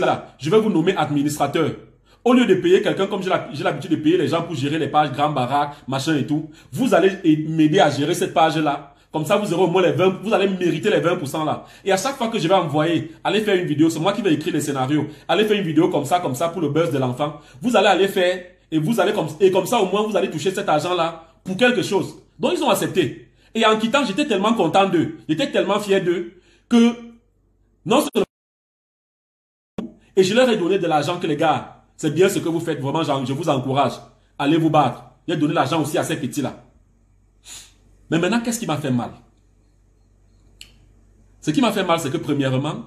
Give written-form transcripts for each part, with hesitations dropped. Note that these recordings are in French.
là, je vais vous nommer administrateur. Au lieu de payer quelqu'un comme j'ai l'habitude de payer les gens pour gérer les pages Grand Barack, machin et tout, vous allez m'aider à gérer cette page-là. Comme ça, vous aurez au moins les 20, vous allez mériter les 20% là. Et à chaque fois que je vais envoyer, allez faire une vidéo, c'est moi qui vais écrire les scénarios. Allez faire une vidéo comme ça pour le buzz de l'enfant. Vous allez aller faire, et comme ça au moins vous allez toucher cet argent-là pour quelque chose. Donc ils ont accepté. Et en quittant, j'étais tellement content d'eux, j'étais tellement fier d'eux, que non seulement, et je leur ai donné de l'argent que les gars, c'est bien ce que vous faites, vraiment, je vous encourage. Allez vous battre. J'ai donné l'argent aussi à ces petits-là. Mais maintenant, qu'est-ce qui m'a fait mal? Ce qui m'a fait mal, c'est que premièrement,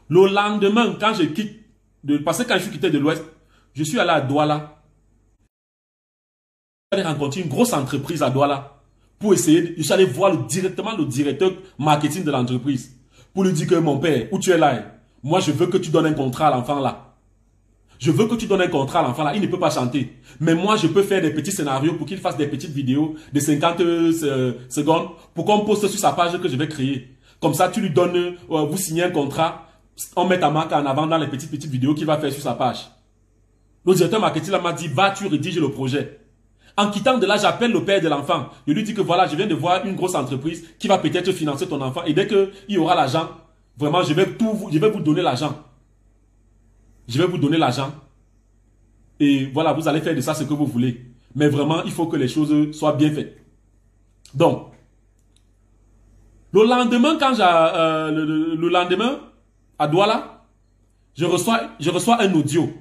le lendemain, quand je quitte, parce que quand je suis quitté de l'Ouest, je suis allé à Douala. J'allais rencontrer une grosse entreprise à Douala pour essayer, je suis allé voir directement le directeur marketing de l'entreprise pour lui dire que mon père, où tu es là, moi je veux que tu donnes un contrat à l'enfant là. Je veux que tu donnes un contrat à l'enfant là, il ne peut pas chanter. Mais moi, je peux faire des petits scénarios pour qu'il fasse des petites vidéos de 50 secondes pour qu'on poste sur sa page que je vais créer. Comme ça, tu lui donnes, vous signez un contrat, on met ta marque en avant dans les petites vidéos qu'il va faire sur sa page. Le directeur marketing m'a dit, va, tu rédiges le projet. En quittant de là, j'appelle le père de l'enfant. Je lui dis que voilà, je viens de voir une grosse entreprise qui va peut-être financer ton enfant. Et dès qu'il y aura l'argent, vraiment, je vais vous donner l'argent. Je vais vous donner l'argent. Et voilà, vous allez faire de ça ce que vous voulez. Mais vraiment, il faut que les choses soient bien faites. Donc, le lendemain, le lendemain, à Douala, je reçois un audio.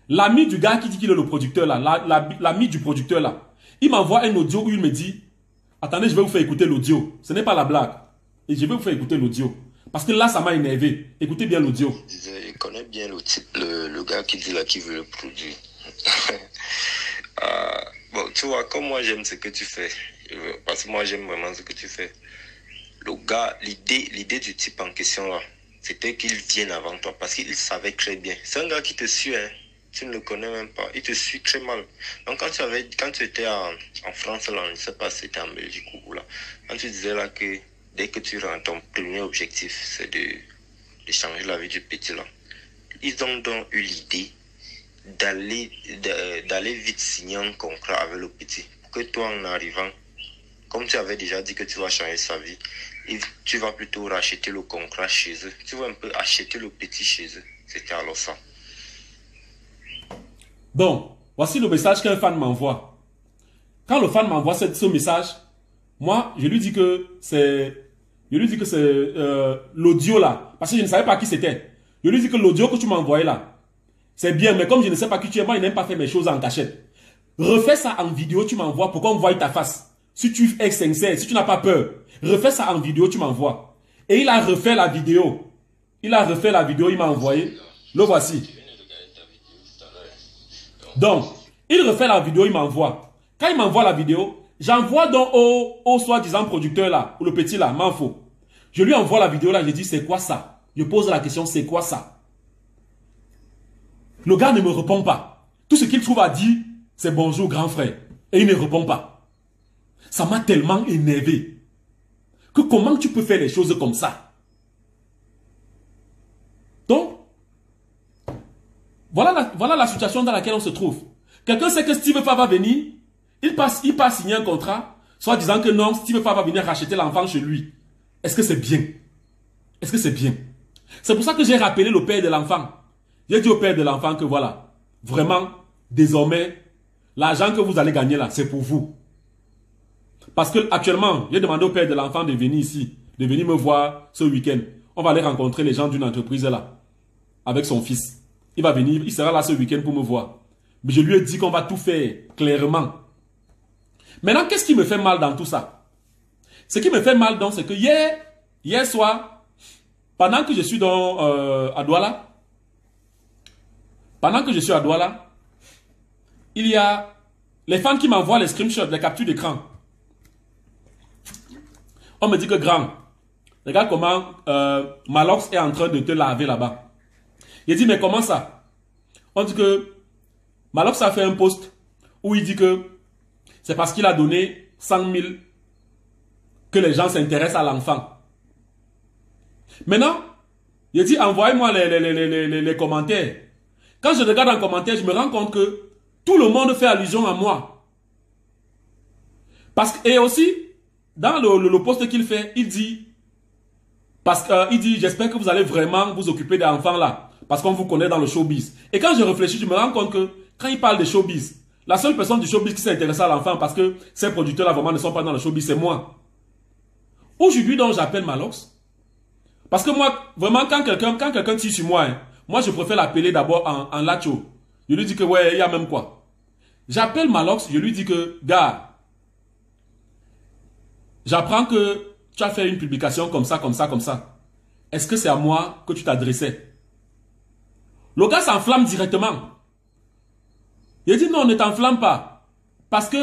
L'ami du gars qui dit qu'il est le producteur là, l'ami du producteur là, il m'envoie un audio où il me dit, attendez, je vais vous faire écouter l'audio. Ce n'est pas la blague. Et je vais vous faire écouter l'audio. Parce que là, ça m'a énervé. Écoutez bien l'audio. Je connais bien le type, le gars qui dit là qui veut le produit. Bon, tu vois, comme moi j'aime ce que tu fais, parce que moi j'aime vraiment ce que tu fais. Le gars, l'idée du type en question là, c'était qu'il vienne avant toi parce qu'il savait très bien. C'est un gars qui te suit, hein. Tu ne le connais même pas. Il te suit très mal. Donc quand tu étais en France là, je ne sais pas si c'était en Belgique ou là, quand tu disais là que dès que tu rentres, ton premier objectif, c'est de changer la vie du petit là. Ils ont donc eu l'idée d'aller vite signer un contrat avec le petit. Pour que toi, en arrivant, comme tu avais déjà dit que tu vas changer sa vie, tu vas plutôt racheter le contrat chez eux. Tu vas un peu acheter le petit chez eux. C'était alors ça. Donc, voici le message qu'un fan m'envoie. Quand le fan m'envoie ce message, moi, je lui dis que c'est l'audio là. Parce que je ne savais pas qui c'était. Je lui dis que l'audio que tu m'as envoyé là, c'est bien, mais comme je ne sais pas qui tu es, moi, je n'aime pas faire mes choses en cachette. Refais ça en vidéo, tu m'envoies pour qu'on voie ta face. Si tu es sincère, si tu n'as pas peur, refais ça en vidéo, tu m'envoies. Et il a refait la vidéo. Il m'a envoyé. Le voici. Donc, il refait la vidéo, il m'envoie. Quand il m'envoie la vidéo, j'envoie donc au soi-disant producteur là, ou le petit là, Manfo. Je lui envoie la vidéo là, je dis c'est quoi ça? Je pose la question, c'est quoi ça? Le gars ne me répond pas. Tout ce qu'il trouve à dire, c'est bonjour grand frère. Et il ne répond pas. Ça m'a tellement énervé. Que comment tu peux faire les choses comme ça? Donc, voilà la situation dans laquelle on se trouve. Quelqu'un sait que Steve Fa va venir, il passe signer un contrat, soit disant que non, Steve Fa va venir racheter l'enfant chez lui. Est-ce que c'est bien? Est-ce que c'est bien? C'est pour ça que j'ai rappelé le père de l'enfant. J'ai dit au père de l'enfant que voilà, vraiment, désormais, l'argent que vous allez gagner là, c'est pour vous. Parce que actuellement, j'ai demandé au père de l'enfant de venir ici, de venir me voir ce week-end. On va aller rencontrer les gens d'une entreprise là, avec son fils. Il va venir, il sera là ce week-end pour me voir. Mais je lui ai dit qu'on va tout faire clairement. Maintenant, qu'est-ce qui me fait mal dans tout ça? Ce qui me fait mal donc, c'est que hier soir, pendant que je suis à Douala, il y a les fans qui m'envoient les screenshots, les captures d'écran. On me dit que grand, regarde comment Malox est en train de te laver là-bas. Il dit mais comment ça? On dit que Malox a fait un post où il dit que c'est parce qu'il a donné 100 000 que les gens s'intéressent à l'enfant. Maintenant, Il dit, envoyez-moi les commentaires. Quand je regarde en commentaire, je me rends compte que tout le monde fait allusion à moi. Parce que, et aussi, dans le post qu'il fait, il dit, j'espère que vous allez vraiment vous occuper des enfants là. Parce qu'on vous connaît dans le showbiz. Et quand je réfléchis, je me rends compte que, quand il parle de showbiz, la seule personne du showbiz qui s'est intéressée à l'enfant, parce que ces producteurs-là vraiment ne sont pas dans le showbiz, c'est moi. Aujourd'hui, donc, j'appelle Malox. Parce que moi, vraiment, quand quelqu'un tire sur moi, hein, moi, je préfère l'appeler d'abord en lacho. Je lui dis que, ouais, il y a même quoi. J'appelle Malox, je lui dis que, gars, j'apprends que tu as fait une publication comme ça, comme ça, comme ça. Est-ce que c'est à moi que tu t'adressais? Le gars s'enflamme directement. Il dit non, ne t'enflamme pas. Parce que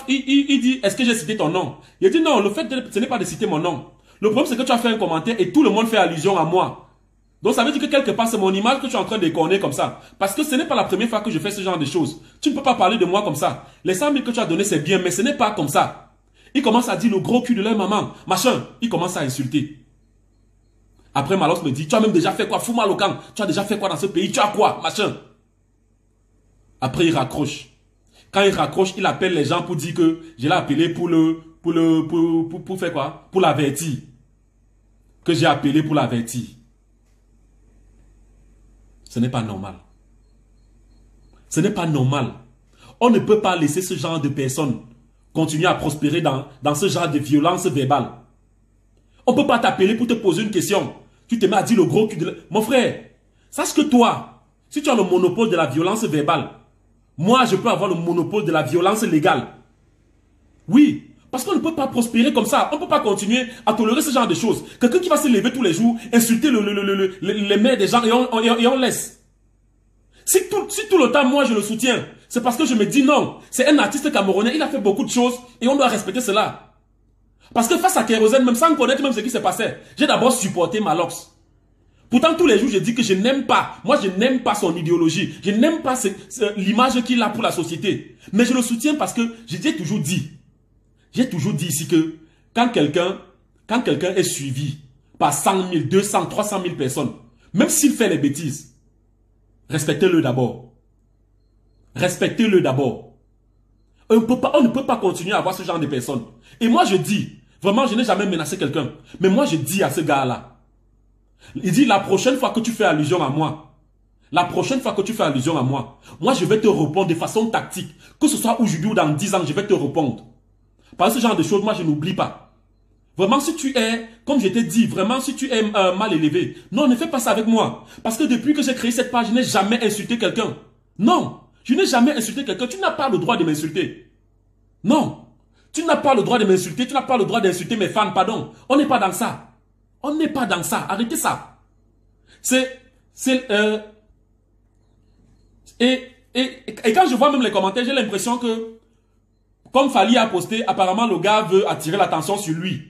il dit, est-ce que j'ai cité ton nom? Il dit non, le fait, ce n'est pas de citer mon nom. Le problème, c'est que tu as fait un commentaire et tout le monde fait allusion à moi. Donc ça veut dire que quelque part, c'est mon image que tu es en train de corner comme ça. Parce que ce n'est pas la première fois que je fais ce genre de choses. Tu ne peux pas parler de moi comme ça. Les 100 000 que tu as donné, c'est bien, mais ce n'est pas comme ça. Il commence à dire le gros cul de leur maman, machin. Il commence à insulter. Après, Malox me dit, tu as même déjà fait quoi? Fous-moi le camp. Tu as déjà fait quoi dans ce pays? Tu as quoi? Machin. Après, il raccroche. Quand il raccroche, il appelle les gens pour dire que je l'ai appelé pour faire quoi? Pour l'avertir. Que j'ai appelé pour l'avertir. Ce n'est pas normal. Ce n'est pas normal. On ne peut pas laisser ce genre de personnes continuer à prospérer dans ce genre de violence verbale. On ne peut pas t'appeler pour te poser une question. Tu te mets à dire le gros cul de... Mon frère, sache que toi, si tu as le monopole de la violence verbale, moi, je peux avoir le monopole de la violence légale. Oui, parce qu'on ne peut pas prospérer comme ça. On ne peut pas continuer à tolérer ce genre de choses. Quelqu'un qui va se lever tous les jours, insulter les mères des gens et on laisse. Si tout le temps, moi, je le soutiens, c'est parce que je me dis non. C'est un artiste camerounais, il a fait beaucoup de choses et on doit respecter cela. Parce que face à Kérosène, même sans connaître même ce qui s'est passé, j'ai d'abord supporté Malox. Pourtant, tous les jours, je dis que je n'aime pas. Moi, je n'aime pas son idéologie. Je n'aime pas l'image qu'il a pour la société. Mais je le soutiens parce que j'ai toujours dit ici que quand quelqu'un est suivi par 100 000, 200, 300 000 personnes, même s'il fait les bêtises, respectez-le d'abord. Respectez-le d'abord. On ne peut pas continuer à avoir ce genre de personnes. Et moi, je dis, vraiment, je n'ai jamais menacé quelqu'un. Mais moi, je dis à ce gars-là, il dit, la prochaine fois que tu fais allusion à moi, moi, je vais te répondre de façon tactique. Que ce soit aujourd'hui ou dans 10 ans, je vais te répondre. Par ce genre de choses, moi, je n'oublie pas. Vraiment, si tu es, comme je t'ai dit, vraiment, si tu es mal élevé, non, ne fais pas ça avec moi. Parce que depuis que j'ai créé cette page, je n'ai jamais insulté quelqu'un. Non, je n'ai jamais insulté quelqu'un. Tu n'as pas le droit de m'insulter. Non, tu n'as pas le droit de m'insulter. Tu n'as pas le droit d'insulter mes fans, pardon. On n'est pas dans ça. On n'est pas dans ça. Arrêtez ça. Et quand je vois même les commentaires, j'ai l'impression que, comme Fally a posté, apparemment le gars veut attirer l'attention sur lui.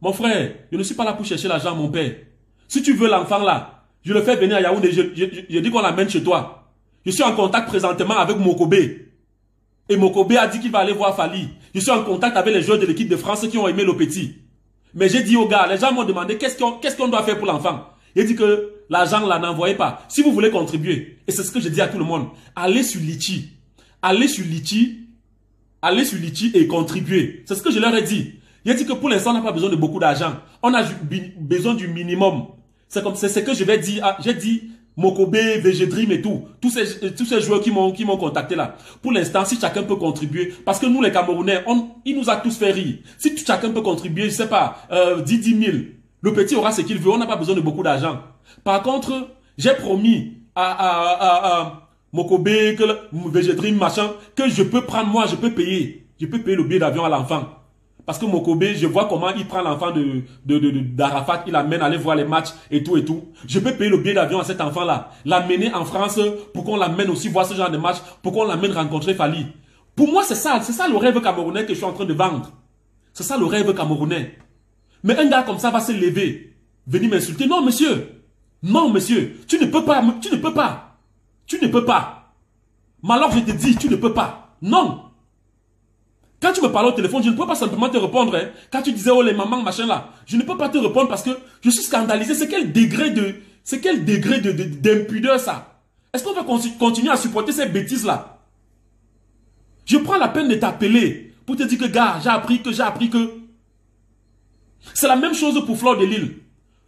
Mon frère, je ne suis pas là pour chercher l'argent, mon père. Si tu veux l'enfant là, je le fais venir à Yaoundé, je dis qu'on l'amène chez toi. Je suis en contact présentement avec Mokobé. Et Mokobé a dit qu'il va aller voir Fally. Je suis en contact avec les joueurs de l'équipe de France qui ont aimé le petit. Mais j'ai dit aux gars, les gens m'ont demandé qu'est-ce qu'on doit faire pour l'enfant. Il dit que l'argent là, n'envoyez pas. Si vous voulez contribuer, et c'est ce que je dis à tout le monde, allez sur Litchi. Allez sur Litchi et contribuer. C'est ce que je leur ai dit. Il a dit que pour l'instant, on n'a pas besoin de beaucoup d'argent. On a besoin du minimum. C'est ce que je vais dire. J'ai dit Mokobé, VG Dream et tout. Tous ces joueurs qui m'ont contacté là. Pour l'instant, si chacun peut contribuer, parce que nous les Camerounais, il nous a tous fait rire. Si chacun peut contribuer, je sais pas, 10 000. Le petit aura ce qu'il veut. On n'a pas besoin de beaucoup d'argent. Par contre, j'ai promis à Mokobé, VG Dream, machin, que je peux prendre moi, je peux payer. Je peux payer le billet d'avion à l'enfant. Parce que Mokobé, je vois comment il prend l'enfant d'Arafat, il l'amène aller voir les matchs et tout et tout. Je peux payer le billet d'avion à cet enfant-là. L'amener en France pour qu'on l'amène aussi voir ce genre de match, pour qu'on l'amène rencontrer Fally. Pour moi, c'est ça le rêve camerounais que je suis en train de vendre. C'est ça le rêve camerounais. Mais un gars comme ça va se lever, venir m'insulter. Non, monsieur. Non, monsieur. Tu ne peux pas. Tu ne peux pas. Tu ne peux pas. Mais alors, je te dis, tu ne peux pas. Non. Quand tu me parles au téléphone, je ne peux pas simplement te répondre. Hein. Quand tu disais, oh les mamans, machin là, je ne peux pas te répondre parce que je suis scandalisé. C'est quel degré de... C'est quel degré d'impudeur ça? Est-ce qu'on va continuer à supporter ces bêtises-là? Je prends la peine de t'appeler pour te dire que, gars, j'ai appris que. C'est la même chose pour Fleur de Lille.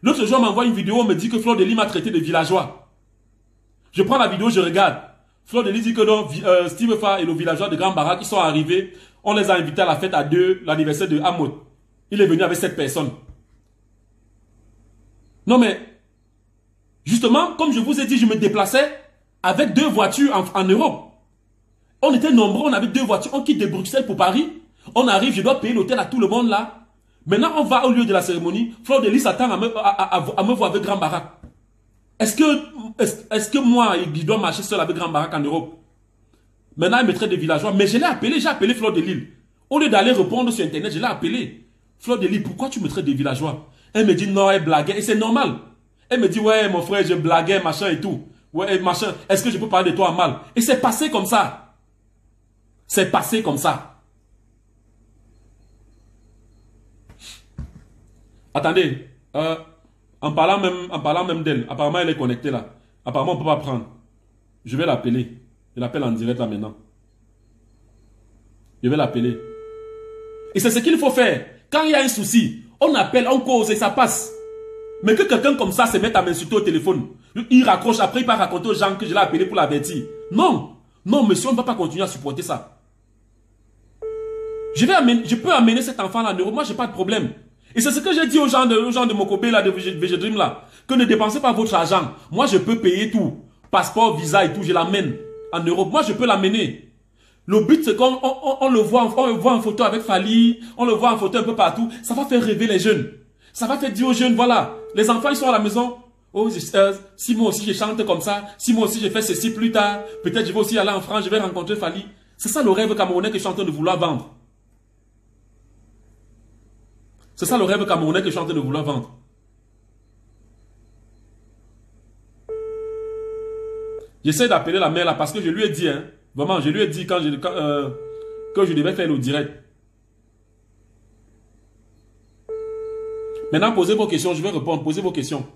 L'autre jour, on m'envoie une vidéo, on me dit que Fleur de Lille m'a traité de villageois. Je prends la vidéo, je regarde. Fleur de Lille dit que donc, Steve Fa et le villageois de Grand Barak, qui sont arrivés, on les a invités à la fête à 2, l'anniversaire de Hamoud. Il est venu avec 7 personnes. Non mais, justement, comme je vous ai dit, je me déplaçais avec 2 voitures en Europe. On était nombreux, on avait 2 voitures, on quitte de Bruxelles pour Paris. On arrive, je dois payer l'hôtel à tout le monde là. Maintenant, on va au lieu de la cérémonie. Fleur de Lys s'attend à me voir avec Grand Barak. Est-ce que moi, je dois marcher seul avec Grand Barak en Europe? Maintenant, il me traite de villageois. Mais je l'ai appelé, j'ai appelé Fleur de Lys. Au lieu d'aller répondre sur Internet, je l'ai appelé. Fleur de Lys, pourquoi tu me traites de villageois? Elle me dit non, elle blaguait. Et c'est normal. Elle me dit, ouais, mon frère, je blaguais, machin et tout. Ouais, machin. Est-ce que je peux parler de toi en mal? Et c'est passé comme ça. C'est passé comme ça. Attendez, en parlant même d'elle, apparemment elle est connectée là. Apparemment on ne peut pas prendre. Je vais l'appeler. Je l'appelle en direct là maintenant. Je vais l'appeler. Et c'est ce qu'il faut faire. Quand il y a un souci, on appelle, on cause et ça passe. Mais que quelqu'un comme ça se mette à m'insulter au téléphone, il raccroche, après il va raconter aux gens que je l'ai appelé pour l'avertir. Non, non monsieur, on ne va pas continuer à supporter ça. Je peux amener cet enfant là en Europe, moi j'ai pas de problème. Et c'est ce que j'ai dit aux gens de Mokobé là, de VG Dream là, que ne dépensez pas votre argent. Moi je peux payer tout, passeport, visa et tout, je l'amène en Europe. Moi je peux l'amener. Le but c'est qu'on le voit en photo avec Fali, on le voit en photo un peu partout. Ça va faire rêver les jeunes. Ça va faire dire aux jeunes, voilà, les enfants ils sont à la maison. Oh, si moi aussi je chante comme ça, si moi aussi je fais ceci plus tard, peut-être je vais aussi aller en France, je vais rencontrer Fali. C'est ça le rêve camerounais que je suis en train de vouloir vendre. C'est ça le rêve camerounais que je suis en train de vouloir vendre. J'essaie d'appeler la mère là parce que je lui ai dit, hein, vraiment, je lui ai dit que je devais faire le direct. Maintenant, posez vos questions, je vais répondre, posez vos questions.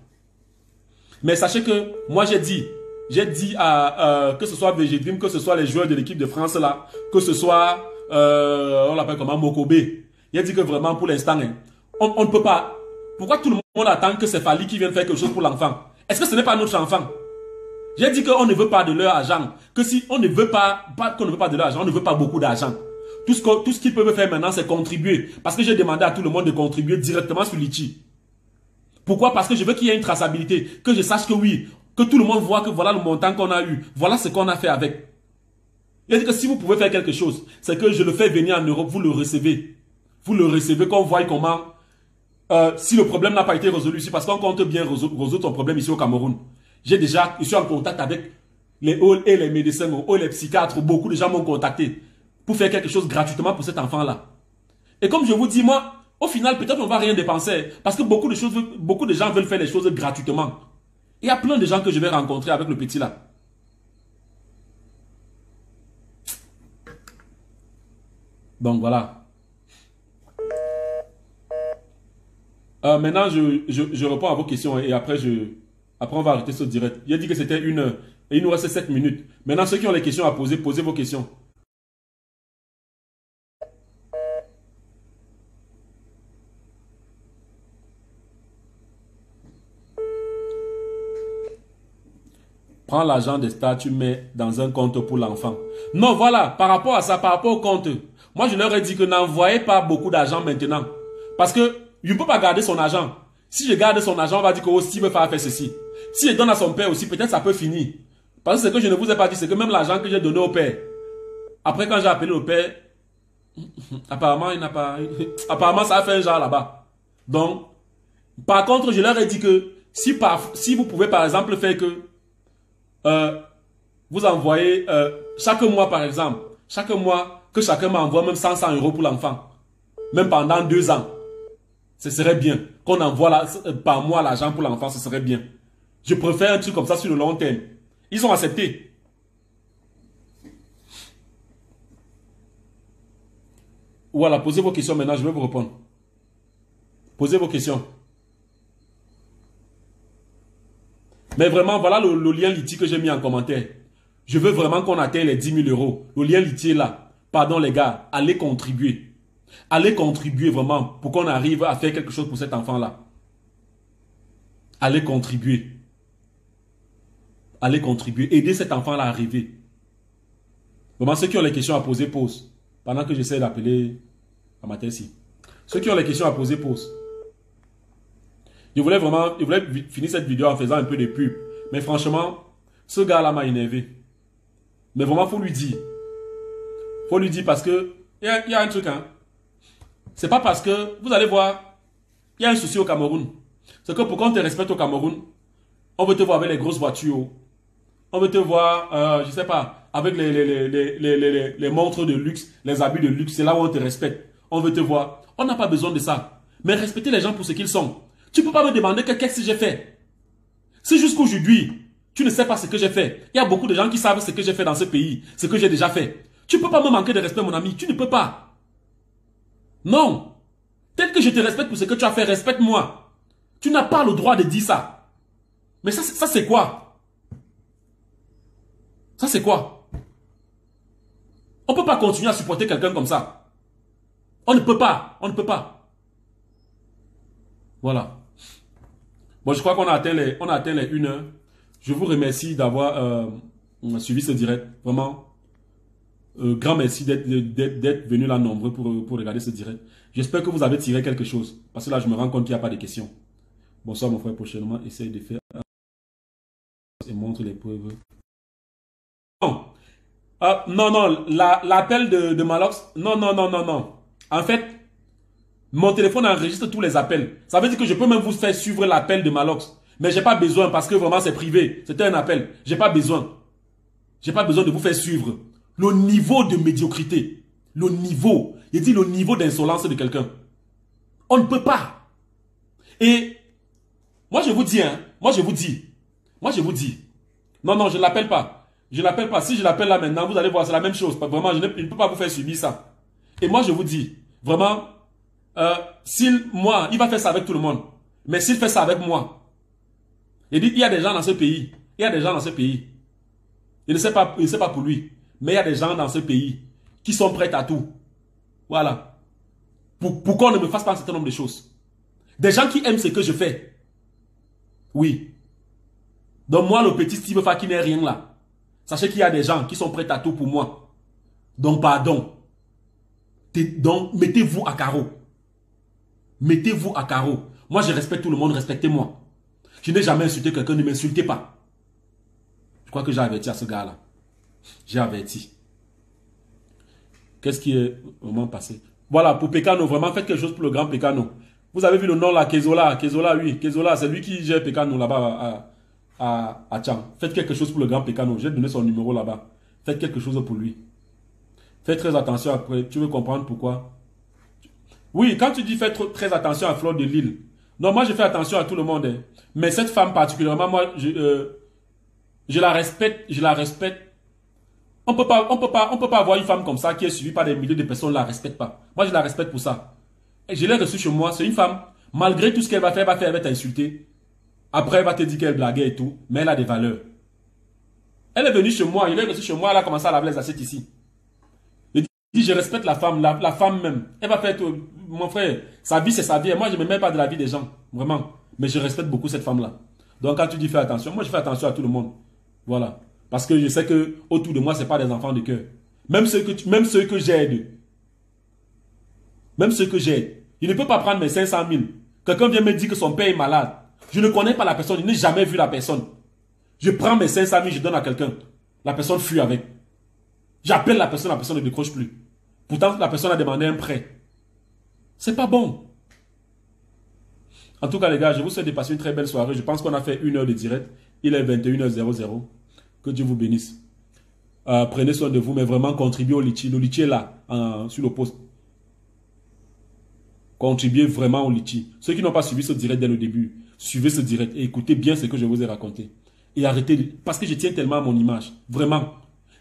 Mais sachez que moi j'ai dit que ce soit VG Dream, que ce soit les joueurs de l'équipe de France là, que ce soit, on l'appelle comment, Mokobé. Il a dit que vraiment pour l'instant, hein, on ne peut pas. Pourquoi tout le monde attend que c'est Fali qui vienne faire quelque chose pour l'enfant? Est-ce que ce n'est pas notre enfant? J'ai dit qu'on ne veut pas de leur argent. Que si on ne veut pas qu'on ne veut pas de leur argent, on ne veut pas beaucoup d'argent. Tout ce qu'ils peuvent faire maintenant, c'est contribuer. Parce que j'ai demandé à tout le monde de contribuer directement sur Litchi. Pourquoi? Parce que je veux qu'il y ait une traçabilité. Que je sache que oui, que tout le monde voit que voilà le montant qu'on a eu. Voilà ce qu'on a fait avec. Il a dit que si vous pouvez faire quelque chose, c'est que je le fais venir en Europe, vous le recevez. Vous le recevez, qu'on voit comment... si le problème n'a pas été résolu ici, parce qu'on compte bien résoudre ton problème ici au Cameroun. Je suis en contact avec les halls et les médecins, les psychiatres, beaucoup de gens m'ont contacté pour faire quelque chose gratuitement pour cet enfant-là. Et comme je vous dis, moi, au final, peut-être on ne va rien dépenser, parce que beaucoup de gens veulent faire les choses gratuitement. Il y a plein de gens que je vais rencontrer avec le petit là. Donc voilà. Maintenant, je réponds à vos questions et après on va arrêter ce direct. Il a dit que c'était 1 heure et il nous reste 7 minutes. Maintenant, ceux qui ont les questions à poser, posez vos questions. Prends l'argent des stars, tu mets dans un compte pour l'enfant. Non, voilà, par rapport à ça, par rapport au compte, moi je leur ai dit que n'envoyez pas beaucoup d'argent maintenant. Parce que je ne peux pas garder son argent. Si je garde son argent, on va dire que oh, Steve va faire ceci. Si je donne à son père aussi, peut-être ça peut finir. Parce que ce que je ne vous ai pas dit, c'est que même l'argent que j'ai donné au père, après quand j'ai appelé le père, apparemment il n'a pas... Apparemment ça a fait un genre là-bas. Donc, par contre, je leur ai dit que si vous pouvez par exemple faire que vous envoyez chaque mois par exemple, chaque mois que chacun m'envoie même 100 € pour l'enfant, même pendant 2 ans. Ce serait bien qu'on envoie par mois l'argent pour l'enfant, ce serait bien. Je préfère un truc comme ça sur le long terme. Ils ont accepté. Voilà, posez vos questions maintenant, je vais vous répondre. Posez vos questions. Mais vraiment, voilà le lien Litchi que j'ai mis en commentaire. Je veux vraiment qu'on atteigne les 10 000 euros. Le lien Litchi est là. Pardon les gars, allez contribuer. Allez contribuer vraiment pour qu'on arrive à faire quelque chose pour cet enfant-là. Allez contribuer. Allez contribuer. Aidez cet enfant-là à arriver. Vraiment, ceux qui ont les questions à poser, posent. Pendant que j'essaie d'appeler Amateur-si. Ceux qui ont les questions à poser, posent. Je voulais finir cette vidéo en faisant un peu de pub. Mais franchement, ce gars-là m'a énervé. Mais vraiment, faut lui dire. Faut lui dire parce que il y a un truc, hein. C'est pas parce que, vous allez voir, il y a un souci au Cameroun. C'est que pour qu'on te respecte au Cameroun, on veut te voir avec les grosses voitures. On veut te voir, je sais pas, avec les montres de luxe, les habits de luxe. C'est là où on te respecte. On veut te voir. On n'a pas besoin de ça. Mais respecter les gens pour ce qu'ils sont. Tu ne peux pas me demander qu'est-ce que j'ai fait. Si jusqu'aujourd'hui, tu ne sais pas ce que j'ai fait. Il y a beaucoup de gens qui savent ce que j'ai fait dans ce pays. Ce que j'ai déjà fait. Tu ne peux pas me manquer de respect, mon ami. Tu ne peux pas. Non. Tel que je te respecte pour ce que tu as fait, respecte-moi. Tu n'as pas le droit de dire ça. Mais ça c'est quoi? Ça c'est quoi? On ne peut pas continuer à supporter quelqu'un comme ça. On ne peut pas. On ne peut pas. Voilà. Bon, je crois qu'on a atteint les 1 heure. Je vous remercie d'avoir suivi ce direct. Vraiment. Grand merci d'être venu là nombreux pour regarder ce direct. J'espère que vous avez tiré quelque chose. Parce que là, je me rends compte qu'il n'y a pas de questions. Bonsoir mon frère, prochainement, essaye de faire et montre les preuves. Non, non, l'appel de Malox, non. En fait, mon téléphone enregistre tous les appels. Ça veut dire que je peux même vous faire suivre l'appel de Malox. Mais j'ai pas besoin parce que vraiment c'est privé. C'était un appel. J'ai pas besoin. J'ai pas besoin de vous faire suivre. Le niveau de médiocrité. Le niveau. Il dit le niveau d'insolence de quelqu'un. On ne peut pas. Et moi je vous dis, hein. Moi je vous dis. Non, je ne l'appelle pas. Je ne l'appelle pas. Si je l'appelle là maintenant, vous allez voir, c'est la même chose. Vraiment, je ne peux pas vous faire subir ça. Et moi je vous dis, vraiment, il va faire ça avec tout le monde. Mais s'il fait ça avec moi, il dit, il y a des gens dans ce pays. Il ne sait pas pour lui. Mais il y a des gens dans ce pays qui sont prêts à tout. Voilà. Pour qu'on ne me fasse pas un certain nombre de choses. Des gens qui aiment ce que je fais. Oui. Donc moi, le petit Steve Fa qui n'est rien là. Sachez qu'il y a des gens qui sont prêts à tout pour moi. Donc pardon. Donc mettez-vous à carreau. Mettez-vous à carreau. Moi, je respecte tout le monde, respectez-moi. Je n'ai jamais insulté quelqu'un, ne m'insultez pas. Je crois que j'ai averti à ce gars-là. J'ai averti. Qu'est-ce qui est vraiment passé? Voilà, pour Pekano, vraiment, faites quelque chose pour le grand Pekano. Vous avez vu le nom là, Kezola, oui. Kezola, c'est lui qui gère Pekano là-bas à Tchang. Faites quelque chose pour le grand Pekano. J'ai donné son numéro là-bas. Faites quelque chose pour lui. Faites très attention après. Tu veux comprendre pourquoi? Oui, quand tu dis faites très attention à Fleur de Lille. Non, moi je fais attention à tout le monde. Hein. Mais cette femme particulièrement, moi, je la respecte. On peut pas avoir une femme comme ça qui est suivie par des milliers de personnes, on la respecte pas. Moi, je la respecte pour ça. Et je l'ai reçue chez moi, c'est une femme, malgré tout ce qu'elle va faire, elle va t'insulter. Après, elle va te dire qu'elle blaguait et tout, mais elle a des valeurs. Elle est venue chez moi, je l'ai reçue chez moi, elle a commencé à laver les assiettes ici. Je dis, je respecte la femme, la femme même. Elle va faire tout. Mon frère, sa vie, c'est sa vie. Et moi, je ne me mets pas de la vie des gens, vraiment. Mais je respecte beaucoup cette femme-là. Donc, quand tu dis fais attention, moi, je fais attention à tout le monde. Voilà. Parce que je sais que autour de moi, ce n'est pas des enfants de cœur. Même ceux que j'aide. Il ne peut pas prendre mes 500 000. Quelqu'un vient me dire que son père est malade. Je ne connais pas la personne, je n'ai jamais vu la personne. Je prends mes 500 000, je donne à quelqu'un. La personne fuit avec. J'appelle la personne ne décroche plus. Pourtant, la personne a demandé un prêt. C'est pas bon. En tout cas, les gars, je vous souhaite de passer une très belle soirée. Je pense qu'on a fait 1 heure de direct. Il est 21h00. Que Dieu vous bénisse. Prenez soin de vous, mais vraiment contribuez au litchi. Le litchi est là, sur le poste. Contribuez vraiment au litchi. Ceux qui n'ont pas suivi ce direct dès le début, suivez ce direct et écoutez bien ce que je vous ai raconté. Et arrêtez, parce que je tiens tellement à mon image. Vraiment.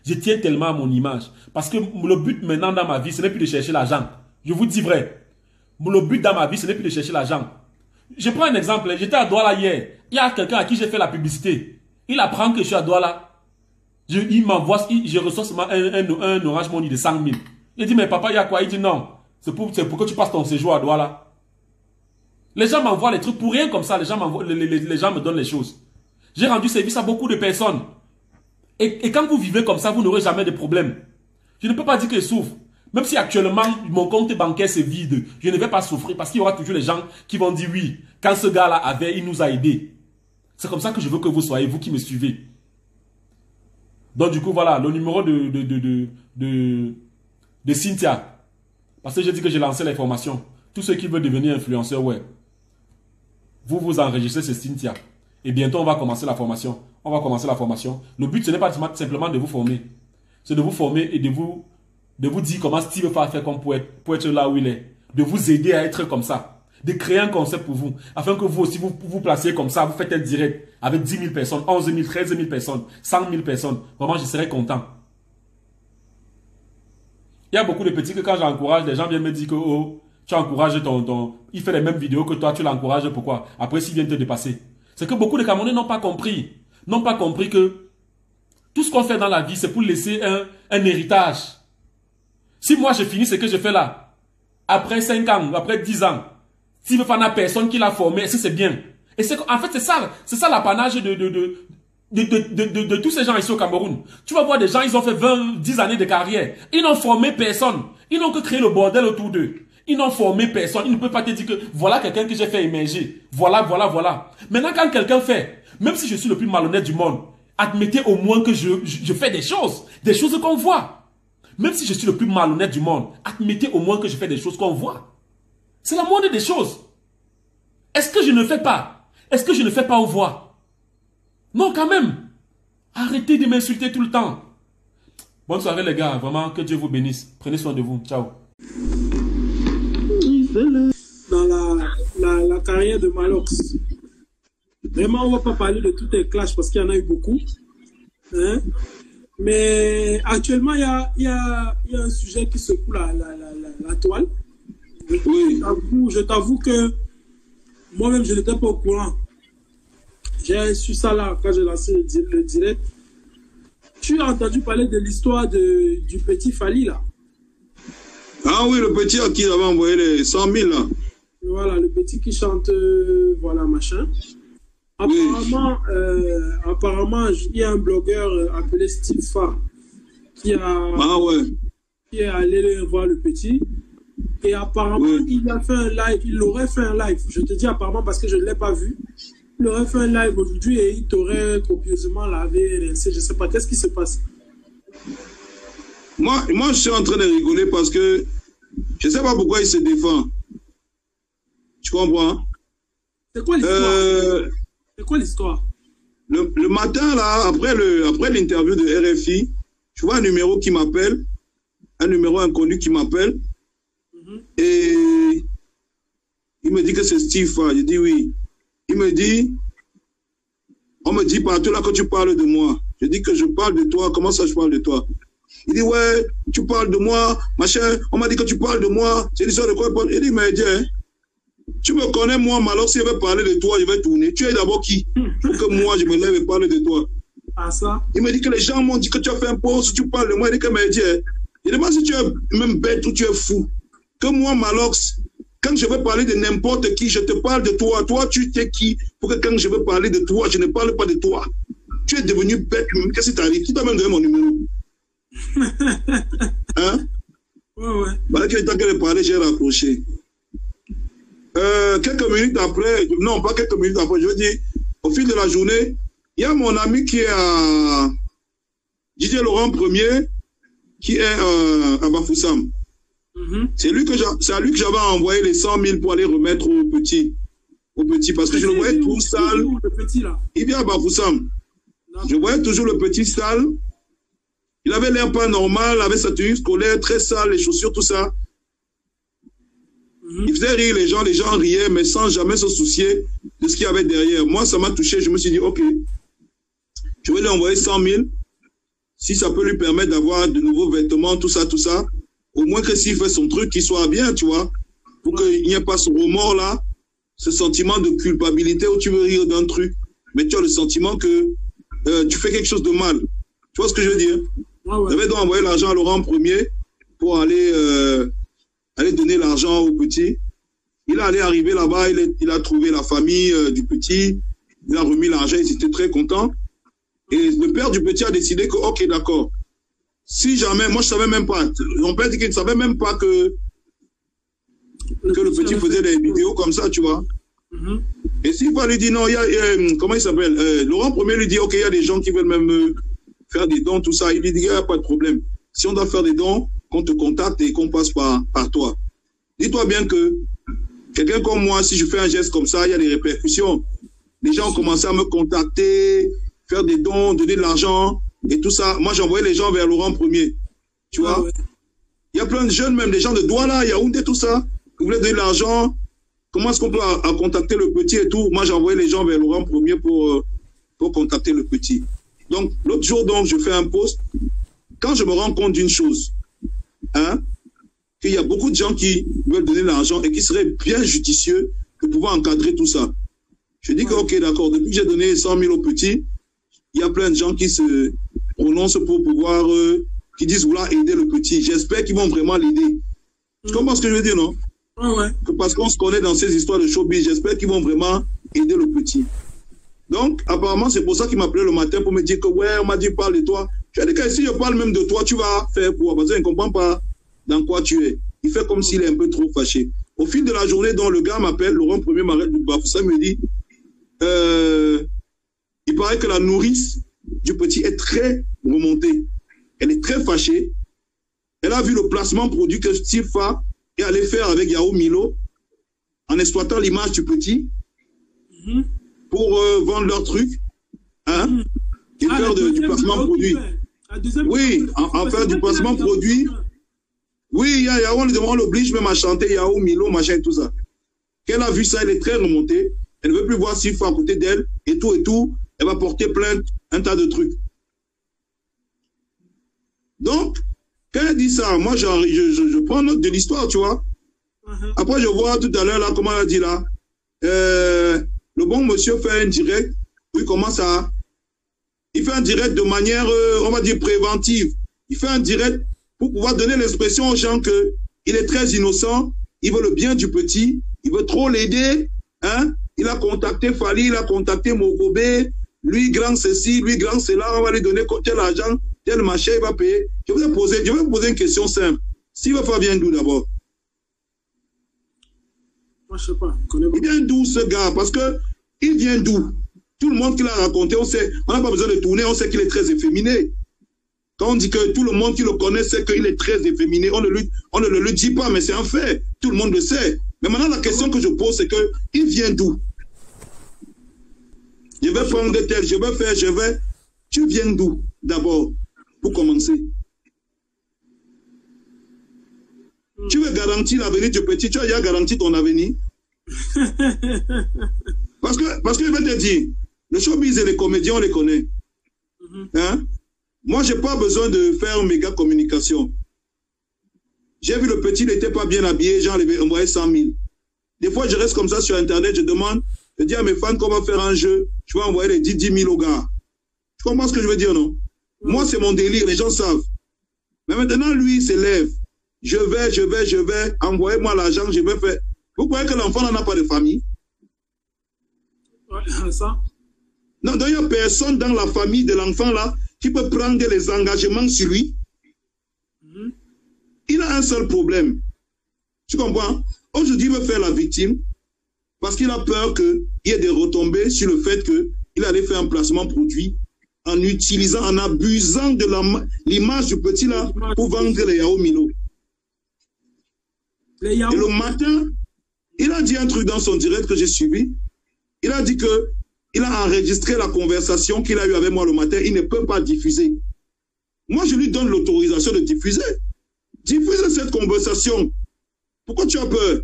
Je tiens tellement à mon image. Parce que le but maintenant dans ma vie, ce n'est plus de chercher l'argent. Je vous dis vrai. Le but dans ma vie, ce n'est plus de chercher l'argent. Je prends un exemple. J'étais à Douala hier. Il y a quelqu'un à qui j'ai fait la publicité. Il apprend que je suis à Douala. Il m'envoie, je reçois seulement un Orange Money de 100 000. Il dit, mais papa, il y a quoi? Il dit, non. C'est pour que tu passes ton séjour à Douala. Les gens m'envoient les trucs pour rien comme ça. Les gens me donnent les choses. J'ai rendu service à beaucoup de personnes. Et quand vous vivez comme ça, vous n'aurez jamais de problème. Je ne peux pas dire que je souffre. Même si actuellement, mon compte bancaire c'est vide, je ne vais pas souffrir parce qu'il y aura toujours les gens qui vont dire oui. Quand ce gars-là avait, il nous a aidés. C'est comme ça que je veux que vous soyez, vous qui me suivez. Donc du coup, voilà, le numéro de Cynthia. Parce que j'ai dit que j'ai lancé les formations. Tous ceux qui veulent devenir influenceurs web. Vous vous enregistrez, c'est Cynthia. Et bientôt, on va commencer la formation. On va commencer la formation. Le but, ce n'est pas simplement de vous former. C'est de vous former et de vous dire comment Steve va faire comme pour être là où il est. De vous aider à être comme ça. De créer un concept pour vous. Afin que vous aussi, vous placiez comme ça. Vous faites un direct avec 10 000 personnes, 11 000, 13 000 personnes, 100 000 personnes. Vraiment, je serais content. Il y a beaucoup de petits que quand j'encourage, les gens viennent me dire que oh, tu encourages ton... Il fait les mêmes vidéos que toi, tu l'encourages. Pourquoi? Après, s'il vient te dépasser. C'est que beaucoup de Camerounais n'ont pas compris. N'ont pas compris que tout ce qu'on fait dans la vie, c'est pour laisser un héritage. Si moi, je finis ce que je fais là, après 5 ans, après 10 ans, s'il veut faire la personne qui l'a formé, est-ce que c'est bien? Et en fait, c'est ça l'apanage de tous ces gens ici au Cameroun. Tu vas voir des gens, ils ont fait 10 années de carrière. Ils n'ont formé personne. Ils n'ont que créé le bordel autour d'eux. Ils n'ont formé personne. Ils ne peuvent pas te dire que voilà quelqu'un que j'ai fait émerger. Voilà. Maintenant, quand quelqu'un fait, même si je suis le plus malhonnête du monde, admettez au moins que je fais des choses qu'on voit. Même si je suis le plus malhonnête du monde, admettez au moins que je fais des choses qu'on voit. C'est la moindre des choses. Est-ce que je ne fais pas? Est-ce que je ne fais pas, on voit? Non, quand même. Arrêtez de m'insulter tout le temps. Bonne soirée les gars. Vraiment, que Dieu vous bénisse. Prenez soin de vous. Ciao. Dans la carrière de Malox. Vraiment, on ne va pas parler de tous les clashs parce qu'il y en a eu beaucoup. Hein? Mais actuellement, il y a un sujet qui secoue la toile. Je t'avoue que moi-même, je n'étais pas au courant. J'ai su ça là quand j'ai lancé le direct. Tu as entendu parler de l'histoire du petit Fali là? Ah oui, le petit à qui il avait envoyé les 100 000 là. Voilà, le petit qui chante, voilà, machin. Apparemment, apparemment, il y a un blogueur appelé Steve Fa qui est allé voir le petit. Et apparemment, il a fait un live, il aurait fait un live. Je te dis apparemment parce que je ne l'ai pas vu. Il aurait fait un live aujourd'hui et il t'aurait copieusement lavé, rincé, je ne sais pas. Qu'est-ce qui se passe? Moi, je suis en train de rigoler parce que je ne sais pas pourquoi il se défend. Tu comprends? C'est quoi l'histoire? C'est quoi l'histoire? Le matin, là, après l'interview de RFI, je vois un numéro qui m'appelle, un numéro inconnu qui m'appelle, et il me dit que c'est Steve. Je dis oui. Il me dit, on me dit partout là que tu parles de moi. Je dis que je parle de toi. Comment ça je parle de toi? Il dit ouais, tu parles de moi, machin. On m'a dit que tu parles de moi. C'est l'histoire de quoi? Il dit mais Dieu, tu me connais moi, mais alors si je vais parler de toi, je vais tourner. Tu es d'abord qui? Pour que moi je me lève et parle de toi. Ah ça? Il me dit que les gens m'ont dit que tu as fait un post, tu parles de moi. Il dit que mais Dieu, il demande si tu es même bête ou tu es fou. Que moi, Malox, quand je vais parler de n'importe qui, je te parle de toi. Toi, tu es qui pour que quand je vais parler de toi, je ne parle pas de toi? Tu es devenu bête. Qu'est-ce qui t'arrive? Qui t'a même donné mon numéro? Hein? Ouais. Voilà qu'il temps qu'elle parlait, j'ai raccroché. Quelques minutes après, non, pas quelques minutes après, je veux dire, au fil de la journée, il y a mon ami qui est à Didier Laurent Premier, qui est à Bafoussam. C'est à lui que j'avais envoyé les 100 000 pour aller remettre au petit, parce que je le voyais tout sale. Il vient à Bafoussam. Je voyais toujours le petit sale. Il avait l'air pas normal, avec sa tenue scolaire très sale, les chaussures, tout ça. Il faisait rire les gens riaient, mais sans jamais se soucier de ce qu'il y avait derrière. Moi, ça m'a touché, je me suis dit, ok, je vais lui envoyer 100 000, si ça peut lui permettre d'avoir de nouveaux vêtements, tout ça. Au moins que s'il fait son truc, qu'il soit bien, tu vois, pour qu'il n'y ait pas ce remords là, ce sentiment de culpabilité où tu veux rire d'un truc, mais tu as le sentiment que tu fais quelque chose de mal. Tu vois ce que je veux dire? J'avais donc envoyé l'argent à Laurent Premier pour aller donner l'argent au petit. Il est allé arriver là-bas, il a trouvé la famille du petit, il a remis l'argent, ils étaient très contents. Et le père du petit a décidé que, ok, d'accord, si jamais, moi je savais même pas, mon père dit qu'il ne savait même pas que le petit faisait des vidéos comme ça, tu vois. Et s'il va lui dire non, comment il s'appelle, Laurent Premier lui dit, ok, il y a des gens qui veulent même faire des dons, tout ça. Il lui dit, il n'y a pas de problème. Si on doit faire des dons, qu'on te contacte et qu'on passe par toi. Dis-toi bien que quelqu'un comme moi, si je fais un geste comme ça, il y a des répercussions. Les gens ont commencé à me contacter, faire des dons, donner de l'argent et tout ça. Moi, j'envoyais les gens vers Laurent Premier. Tu vois? Il y a plein de jeunes, même des gens de Douala, Yaoundé, tout ça, qui voulaient donner de l'argent. Comment est-ce qu'on peut contacter le petit et tout? Moi, j'envoyais les gens vers Laurent Premier pour contacter le petit. Donc, l'autre jour, donc, je fais un post. Quand je me rends compte d'une chose, qu'il y a beaucoup de gens qui veulent donner de l'argent et qui seraient bien judicieux de pouvoir encadrer tout ça. Je dis que, ok, d'accord, depuis que j'ai donné 100 000 au petit, il y a plein de gens qui se prononcent pour pouvoir, qui disent vouloir aider le petit. J'espère qu'ils vont vraiment l'aider. Tu comprends ce que je veux dire, non? Que parce qu'on se connaît dans ces histoires de showbiz, j'espère qu'ils vont vraiment aider le petit. Donc, apparemment, c'est pour ça qu'il m'appelait le matin pour me dire que, ouais, on m'a dit, parle de toi. Je lui ai dit que si je parle même de toi, tu vas faire quoi? Parce qu'il ne comprend pas dans quoi tu es. Il fait comme s'il est un peu trop fâché. Au fil de la journée, donc, le gars m'appelle, Laurent Premier m'arrête du Bafoussa, me dit, il paraît que la nourrice du petit est très remontée. Elle est très fâchée. Elle a vu le placement produit que Stifa est allé faire avec Yao Milo en exploitant l'image du petit pour vendre leur truc et faire du placement produit. Oui, en faire du placement produit. Oui, Yao, on l'oblige même à chanter Yao Milo, machin et tout ça. Qu'elle a vu ça, elle est très remontée. Elle ne veut plus voir Stifa à côté d'elle et tout. Elle va porter plainte, un tas de trucs. Donc, quand elle dit ça, moi, je prends note de l'histoire, tu vois. Après, je vois tout à l'heure, là, comment elle a dit là. Le bon monsieur fait un direct, où il fait un direct de manière, on va dire, préventive. Il fait un direct pour pouvoir donner l'expression aux gens qu'il est très innocent, il veut le bien du petit, il veut trop l'aider, Il a contacté Fali, il a contacté Mokobé, lui, grand ceci, lui, grand cela, on va lui donner tel argent, tel machin, il va payer. Je vais vous poser une question simple. S'il va faire bien d'où d'abord? Moi, je sais pas. Il vient d'où ce gars? Parce que il vient d'où? Tout le monde qui l'a raconté, on sait, on n'a pas besoin de tourner, on sait qu'il est très efféminé. Quand on dit que tout le monde qui le connaît sait qu'il est très efféminé, on ne le dit pas, mais c'est un fait. Tout le monde le sait. Mais maintenant, la question que je pose, c'est que il vient d'où? Je vais prendre tel, Tu viens d'où, d'abord, pour commencer? Tu veux garantir l'avenir du petit, tu as déjà garanti ton avenir. Parce que je vais te dire, le showbiz et les comédiens, on les connaît. Moi, je n'ai pas besoin de faire méga communication. J'ai vu le petit, il n'était pas bien habillé, j'en avais envoyé 100 000. Des fois, je reste comme ça sur Internet, je dis à mes fans qu'on va faire un jeu, je vais envoyer les 10 000 au gars. Tu comprends ce que je veux dire, non? Moi, c'est mon délire, les gens savent. Mais maintenant, lui, il s'élève. Je vais, envoyez-moi l'argent, je vais faire. Vous croyez que l'enfant n'a pas de famille? Ça. Non, donc il n'y a personne dans la famille de l'enfant là qui peut prendre les engagements sur lui. Il a un seul problème. Tu comprends? Aujourd'hui, il veut faire la victime parce qu'il a peur qu'il y ait des retombées sur le fait qu'il allait faire un placement produit en utilisant, en abusant de l'image du petit là pour vendre les Yao Milo. Et le matin, il a dit un truc dans son direct que j'ai suivi. Il a dit qu'il a enregistré la conversation qu'il a eue avec moi le matin. Il ne peut pas diffuser. Moi, je lui donne l'autorisation de diffuser. Diffuse cette conversation. Pourquoi tu as peur?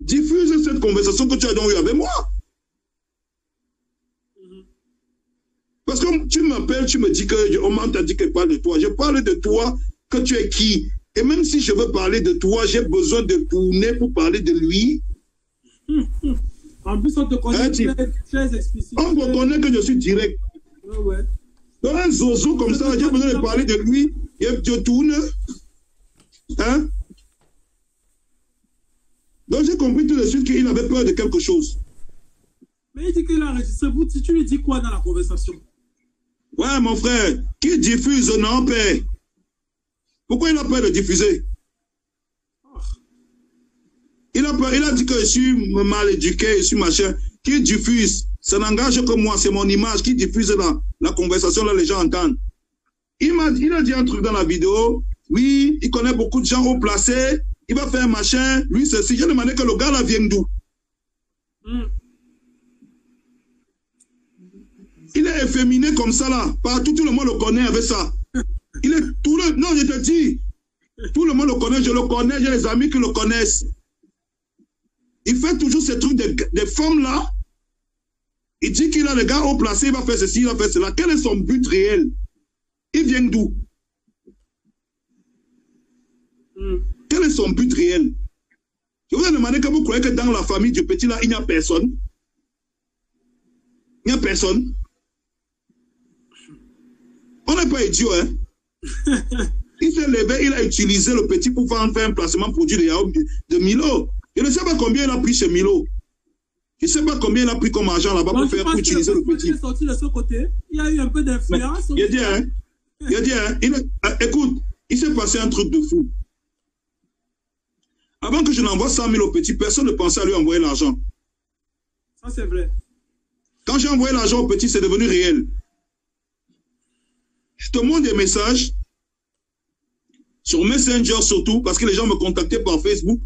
Diffuse cette conversation que tu as donc eue avec moi. Parce que tu m'appelles, tu me dis qu'on t'a dit que je parle de toi. Je parle de toi, que tu es qui? Et même si je veux parler de toi, j'ai besoin de tourner pour parler de lui. En plus, on te connaît très explicite. On me connaît que je suis direct. Ouais. Donc, un zozo comme ça, j'ai besoin de parler de lui, et je tourne. Hein? Donc, j'ai compris tout de suite qu'il avait peur de quelque chose. Mais il dit qu'il a enregistré. Si tu lui dis quoi dans la conversation? Ouais, mon frère, qui diffuse, non, père? Pourquoi il a peur de diffuser? Il a dit que je suis mal éduqué, je suis machin. Qui diffuse? Ça n'engage que moi, c'est mon image qui diffuse la conversation, là, les gens entendent. Il a dit un truc dans la vidéo. Oui, il connaît beaucoup de gens haut placés. Il va faire un machin. Lui, ceci. J'ai demandé que le gars là vienne d'où? Il est efféminé comme ça là. Partout, tout le monde le connaît avec ça. Il est non, je te dis. Tout le monde le connaît, je le connais, j'ai des amis qui le connaissent. Il fait toujours ces trucs des femmes là. Il dit qu'il a le gars haut placé, il va faire ceci, il va faire cela. Quel est son but réel? Il vient d'où? Quel est son but réel? Je vous ai demandé que vous croyez que dans la famille du petit là, il n'y a personne. Il n'y a personne. On n'est pas idiot, hein? Il s'est levé, il a utilisé le petit pour faire un placement produit de Milo. Je ne sais pas combien il a pris chez Milo. Je ne sais pas combien il a pris comme argent là-bas pour utiliser le petit. Il est sorti de ce côté. Il y a eu un peu d'influence. Il a dit, écoute, il s'est passé un truc de fou. Avant que je n'envoie 100 000 au petit, personne ne pensait à lui envoyer l'argent. Ça, c'est vrai. Quand j'ai envoyé l'argent au petit, c'est devenu réel. Je te montre des messages sur Messenger surtout, parce que les gens me contactaient par Facebook.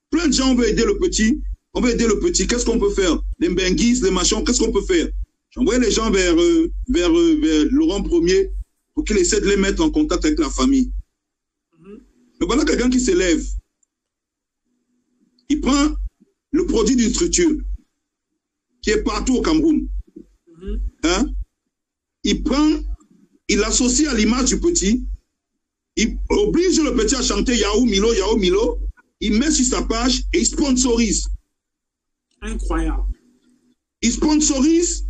Plein de gens veulent aider le petit. On veut aider le petit. Qu'est-ce qu'on peut faire? Les benguis, les machins, qu'est-ce qu'on peut faire? J'envoyais les gens vers Laurent Premier pour qu'il essaie de les mettre en contact avec la famille. Mais voilà quelqu'un qui s'élève. Il prend le produit d'une structure qui est partout au Cameroun. Hein? Il l'associe à l'image du petit. Il oblige le petit à chanter Yahoo Milo, Yahoo Milo. Il met sur sa page et il sponsorise. Incroyable. Il sponsorise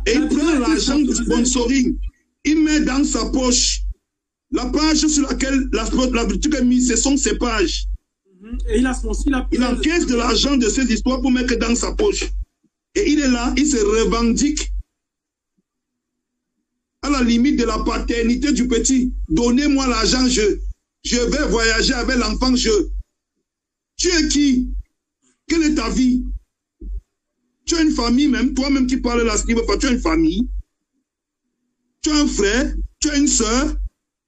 et il prend l'argent du sponsoring. Il met dans sa poche la page sur laquelle la boutique est mise, ce sont ses pages. Et il encaisse de l'argent de ces histoires pour mettre dans sa poche. Et il est là, il se revendique à la limite de la paternité du petit. Donnez-moi l'argent, je vais voyager avec l'enfant, Tu es qui? Quelle est ta vie? Tu as une famille même, toi-même qui parles là, tu as une famille. Tu as un frère, tu as une soeur,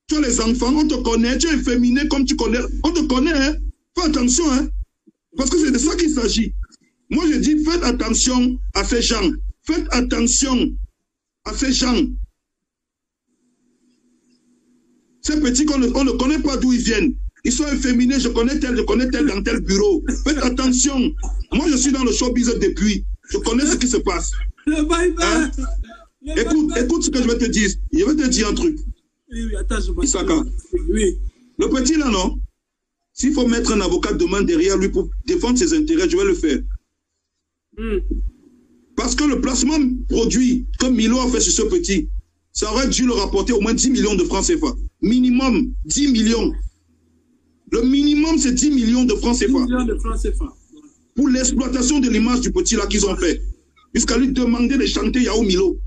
tu as les enfants, on te connaît, tu es féminin comme tu connais, on te connaît, hein? Fais attention, hein? Parce que c'est de ça qu'il s'agit. Moi, je dis, faites attention à ces gens. Faites attention à ces gens. Ces petits qu'on ne connaît pas d'où ils viennent. Ils sont efféminés, je connais tel dans tel bureau. Faites attention. Moi, je suis dans le showbiz depuis. Je connais ce qui se passe. Hein? Écoute ce que je vais te dire. Je vais te dire un truc. Oui, attends, Isaka. Oui. Le petit là, non? S'il faut mettre un avocat de main derrière lui pour défendre ses intérêts, je vais le faire. Parce que le placement produit que Milo a fait sur ce petit, ça aurait dû le rapporter au moins 10 millions de francs CFA. Minimum 10 millions. Le minimum, c'est 10 millions de francs CFA. 10 millions de francs CFA. Pour l'exploitation de l'image du petit là qu'ils ont fait. Jusqu'à lui demander de chanter Yahoo Milo.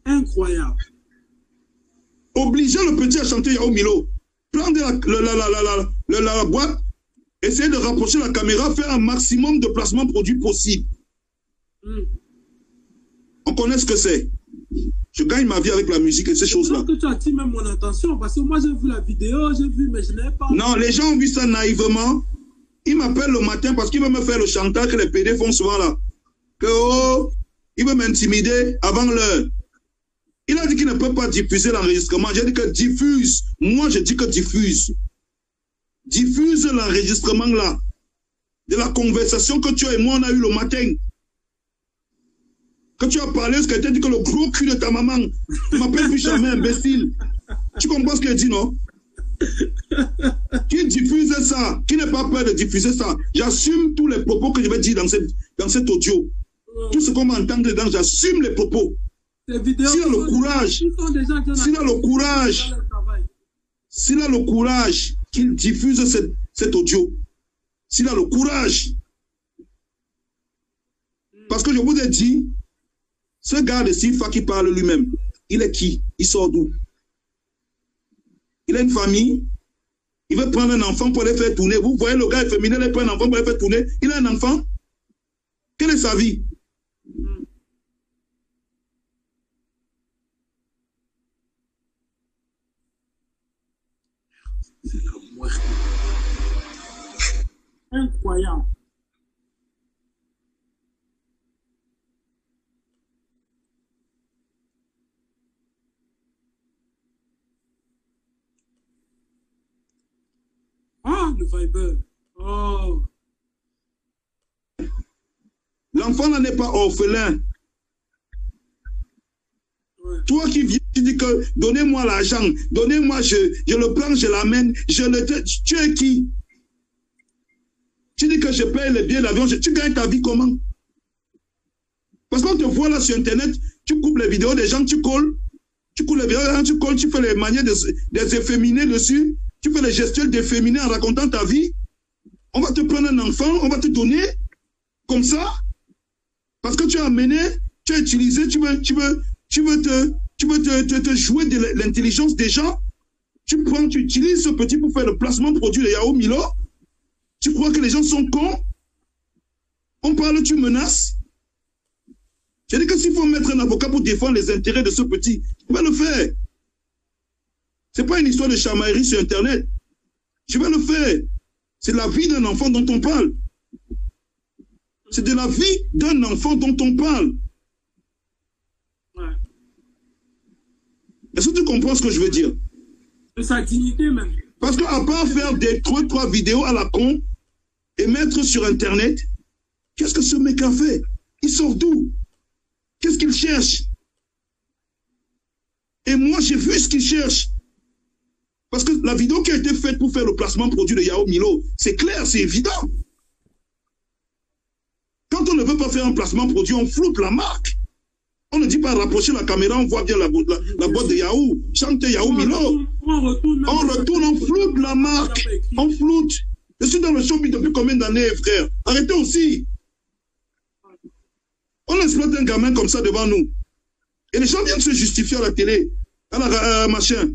Incroyable. Obliger le petit à chanter Yahoo Milo. Prendre la boîte, essayer de rapprocher la caméra, faire un maximum de placements produits possible. On connaît ce que c'est. Je gagne ma vie avec la musique et ces choses-là. Que tu attires même mon attention, parce que moi j'ai vu la vidéo, mais je n'ai pas... Non, les gens ont vu ça naïvement. Ils m'appellent le matin parce qu'ils veulent me faire le chantage que les PD font souvent là. Que il veut m'intimider avant l'heure. Il a dit qu'il ne peut pas diffuser l'enregistrement. J'ai dit que diffuse. Moi, je dis que diffuse. Diffuse l'enregistrement là. De la conversation que tu et moi, on a eu le matin. Quand tu as parlé, ce que tu as dit que le gros cul de ta maman ne m'appelle plus jamais imbécile. Tu comprends ce qu'elle dit, non? qui diffuse ça, qui n'a pas peur de diffuser ça. J'assume tous les propos que je vais dire dans cet audio. Tout ce qu'on va entendre dedans, j'assume les propos. S'il a le courage, s'il a le courage qu'il diffuse cet audio, s'il a le courage. Parce que je vous ai dit, ce gars de Sifa qui parle lui-même, il est qui? Il sort d'où? Il a une famille, il veut prendre un enfant pour les faire tourner. Vous voyez le gars efféminé, il prend un enfant pour les faire tourner. Il a un enfant. Quelle est sa vie? C'est la mouette. Incroyable. Ah, le Viber. Oh. L'enfant là n'est pas orphelin. Ouais. Toi qui viens, tu dis que donnez-moi l'argent, donnez-moi, je le prends, je l'amène, tu es qui? Tu dis que je paye le billet d'avion, tu gagnes ta vie comment? Parce qu'on te voit là sur Internet, tu coupes les vidéos des gens, tu colles les vidéos, tu colles, tu fais les manières des efféminés dessus. Tu fais les gestuels d'efféminés en racontant ta vie. On va te prendre un enfant, on va te donner comme ça. Parce que tu as amené, tu as utilisé, tu veux te jouer de l'intelligence des gens. Tu utilises ce petit pour faire le placement produit de Yao Milo. Tu crois que les gens sont cons? On parle, tu menaces. J'ai dit que s'il faut mettre un avocat pour défendre les intérêts de ce petit, on va le faire. Ce n'est pas une histoire de chamaillerie sur Internet. Je vais le faire. C'est la vie d'un enfant dont on parle. C'est de la vie d'un enfant dont on parle. Ouais. Est-ce que tu comprends ce que je veux dire? De sa dignité même. Parce qu'à part faire des 3 vidéos à la con et mettre sur Internet, qu'est-ce que ce mec a fait? Il sort d'où? Qu'est-ce qu'il cherche? Et moi, j'ai vu ce qu'il cherche. Parce que la vidéo qui a été faite pour faire le placement produit de Yao Milo, c'est clair, c'est évident. Quand on ne veut pas faire un placement produit, on floute la marque. On ne dit pas rapprocher la caméra, on voit bien la boîte de Yao. Chante Yao Milo. On retourne, on floute la marque. On floute. Je suis dans le showbiz depuis combien d'années, frère? Arrêtez aussi. On exploite un gamin comme ça devant nous. Et les gens viennent se justifier à la télé. À la machin.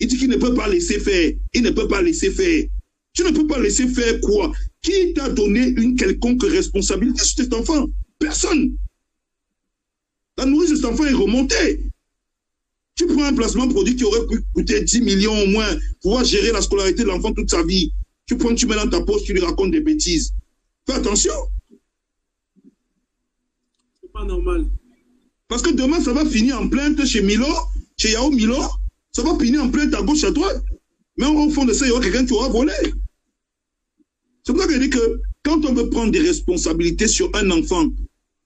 Il dit qu'il ne peut pas laisser faire. Il ne peut pas laisser faire. Tu ne peux pas laisser faire quoi? Qui t'a donné une quelconque responsabilité sur cet enfant? Personne. La nourrice de cet enfant est remontée. Tu prends un placement produit qui aurait pu coûter 10 millions au moins pour pouvoir gérer la scolarité de l'enfant toute sa vie. Tu prends, tu mets dans ta poche, tu lui racontes des bêtises. Fais attention. C'est pas normal. Parce que demain, ça va finir en plainte chez Milo, chez Yao Milo. Ça va finir en plainte à gauche, à droite. Mais au fond de ça, il y aura quelqu'un qui aura volé. C'est pour ça que je dis que quand on veut prendre des responsabilités sur un enfant,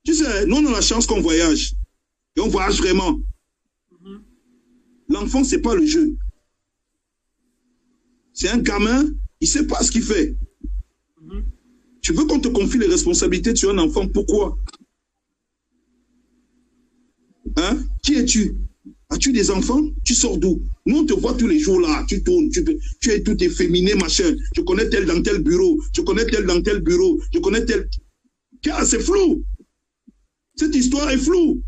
tu sais, nous on a la chance qu'on voyage. Et on voyage vraiment. L'enfant, c'est pas le jeu. C'est un gamin, il sait pas ce qu'il fait. Tu veux qu'on te confie les responsabilités sur un enfant, pourquoi? Hein? Qui es-tu? As-tu des enfants? Tu sors d'où? Nous, on te voit tous les jours là. Tu tournes, tu es tout efféminé, machin. Je connais tel dans tel bureau. Je connais tel dans tel bureau. Je connais tel... Car c'est flou. Cette histoire est floue.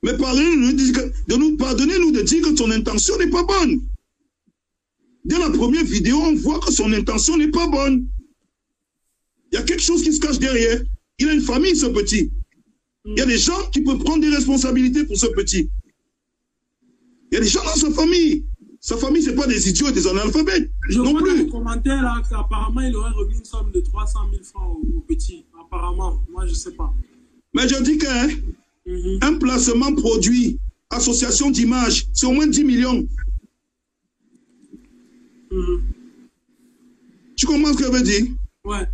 Mais pardonnez-nous de dire que son intention n'est pas bonne. Dès la première vidéo, on voit que son intention n'est pas bonne. Il y a quelque chose qui se cache derrière. Il a une famille, ce petit. Il y a des gens qui peuvent prendre des responsabilités pour ce petit. Il y a des gens dans sa famille. Sa famille, ce n'est pas des idiots et des analphabètes. Je non vois plus. dans les commentaires là qu'apparemment, il aurait remis une somme de 300 000 francs au petit. Apparemment, moi, je ne sais pas. Mais je dis qu'un placement produit, association d'image, c'est au moins 10 millions. Tu comprends ce que je veux dire? Ouais.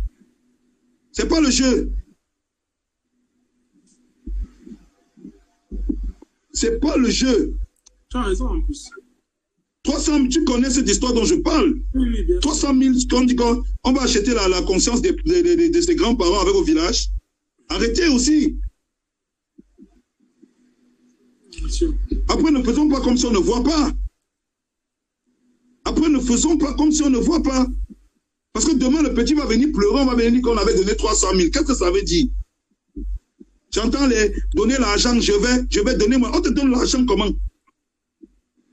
C'est pas le jeu. C'est pas le jeu. Tu as raison en plus. 300 000, tu connais cette histoire dont je parle. Oui, bien 300 000, quand on dit qu'on va acheter la conscience de ses grands-parents avec au village. Arrêtez aussi. sûr. Après, ne faisons pas comme si on ne voit pas. Après, ne faisons pas comme si on ne voit pas. Parce que demain, le petit va venir pleurer, on va venir dire qu'on avait donné 300 000. Qu'est-ce que ça veut dire? J'entends les donner l'argent, je vais donner moi. On te donne l'argent comment?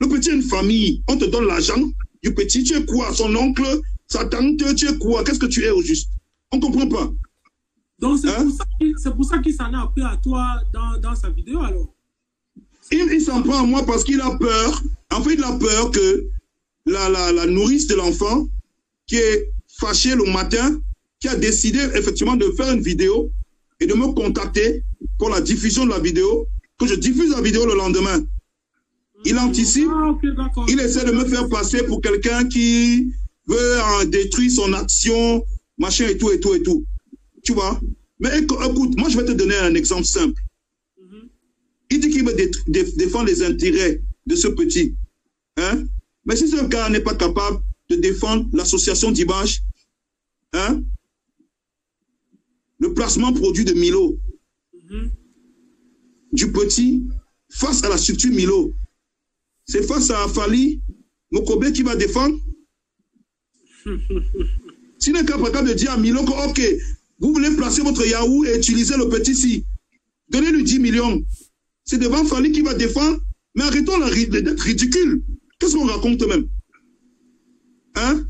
Le petit a une famille, on te donne l'argent du petit, tu es quoi? Son oncle, sa tante, tu es quoi? Qu'est-ce que tu es au juste? On ne comprend pas. Donc c'est pour ça qu'il s'en a appris à toi dans sa vidéo alors? Il s'en prend à moi parce qu'il a peur. En fait, il a peur que la nourrice de l'enfant qui est fâchée le matin, qui a décidé effectivement de faire une vidéo et de me contacter pour la diffusion de la vidéo, que je diffuse la vidéo le lendemain. Il anticipe, il essaie de me faire passer pour quelqu'un qui veut détruire son action, machin et tout, et tout, et tout. Tu vois? Mais écoute, moi je vais te donner un exemple simple. Il dit qu'il veut défendre les intérêts de ce petit. Hein? Mais si ce gars n'est pas capable de défendre l'association d'image, hein? Le placement produit de Milo, du petit, face à la structure Milo, c'est face à Fali Mokobe qui va défendre. S'il n'est pas capable de dire à Milo que, ok, vous voulez placer votre Yahoo et utiliser le petit si, donnez-lui 10 millions. C'est devant Fali qui va défendre, mais arrêtons d'être ridicule. Qu'est-ce qu'on raconte même? Hein?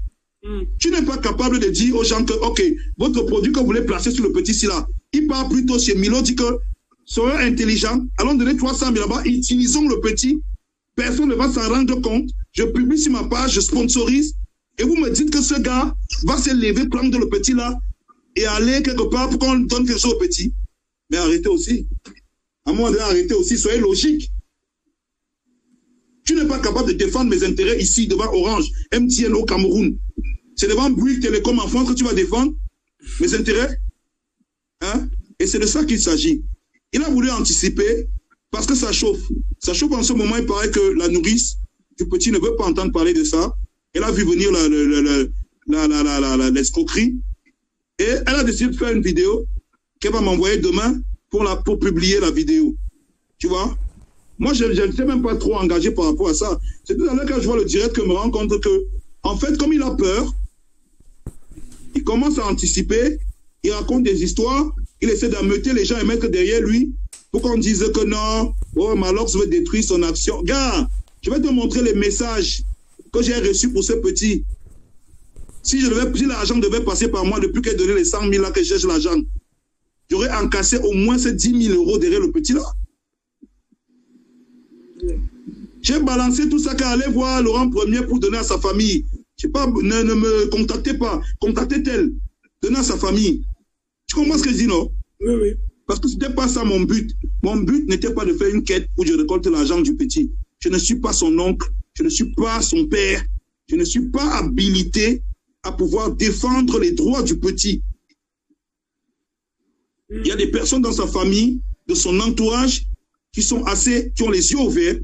Tu n'es pas capable de dire aux gens que, ok, votre produit que vous voulez placer sur le petit si là, il part plutôt chez Milo, dit que, soyons intelligents, allons donner 300 000 là-bas, utilisons le petit, personne ne va s'en rendre compte, je publie sur ma page, je sponsorise, et vous me dites que ce gars va se lever, prendre le petit là, et aller quelque part pour qu'on donne quelque chose au petit. Mais arrêtez aussi. À un moment donné, arrêtez aussi, soyez logique. Tu n'es pas capable de défendre mes intérêts ici, devant Orange, MTN au Cameroun. C'est devant Bouygues Télécom en France que tu vas défendre mes intérêts. Hein? Et c'est de ça qu'il s'agit. Il a voulu anticiper parce que ça chauffe. Ça chauffe en ce moment, il paraît que la nourrice du petit ne veut pas entendre parler de ça. Elle a vu venir l'escroquerie. Et elle a décidé de faire une vidéo qu'elle va m'envoyer demain pour publier la vidéo. Tu vois? Moi, je ne sais même pas trop engagé par rapport à ça. C'est tout à l'heure quand je vois le direct que je me rends compte que, en fait, comme il a peur, il commence à anticiper, il raconte des histoires, il essaie d'ameuter les gens et mettre derrière lui pour qu'on dise que non, oh, Malox veut détruire son action. Gars, je vais te montrer les messages que j'ai reçus pour ce petit. Si l'argent devait passer par moi depuis qu'elle donnait les 100 000 là que je cherche l'argent, j'aurais encaissé au moins ces 10 000 € derrière le petit là. J'ai balancé tout ça quand allait voir Laurent Premier pour donner à sa famille. Je sais pas, ne me contactez pas, contactez-elle, donnez à sa famille. Tu comprends ce que je dis, non? Oui, oui. Parce que ce n'était pas ça mon but. Mon but n'était pas de faire une quête où je récolte l'argent du petit. Je ne suis pas son oncle, je ne suis pas son père, je ne suis pas habilité à pouvoir défendre les droits du petit. Il y a des personnes dans sa famille, de son entourage, qui ont les yeux ouverts,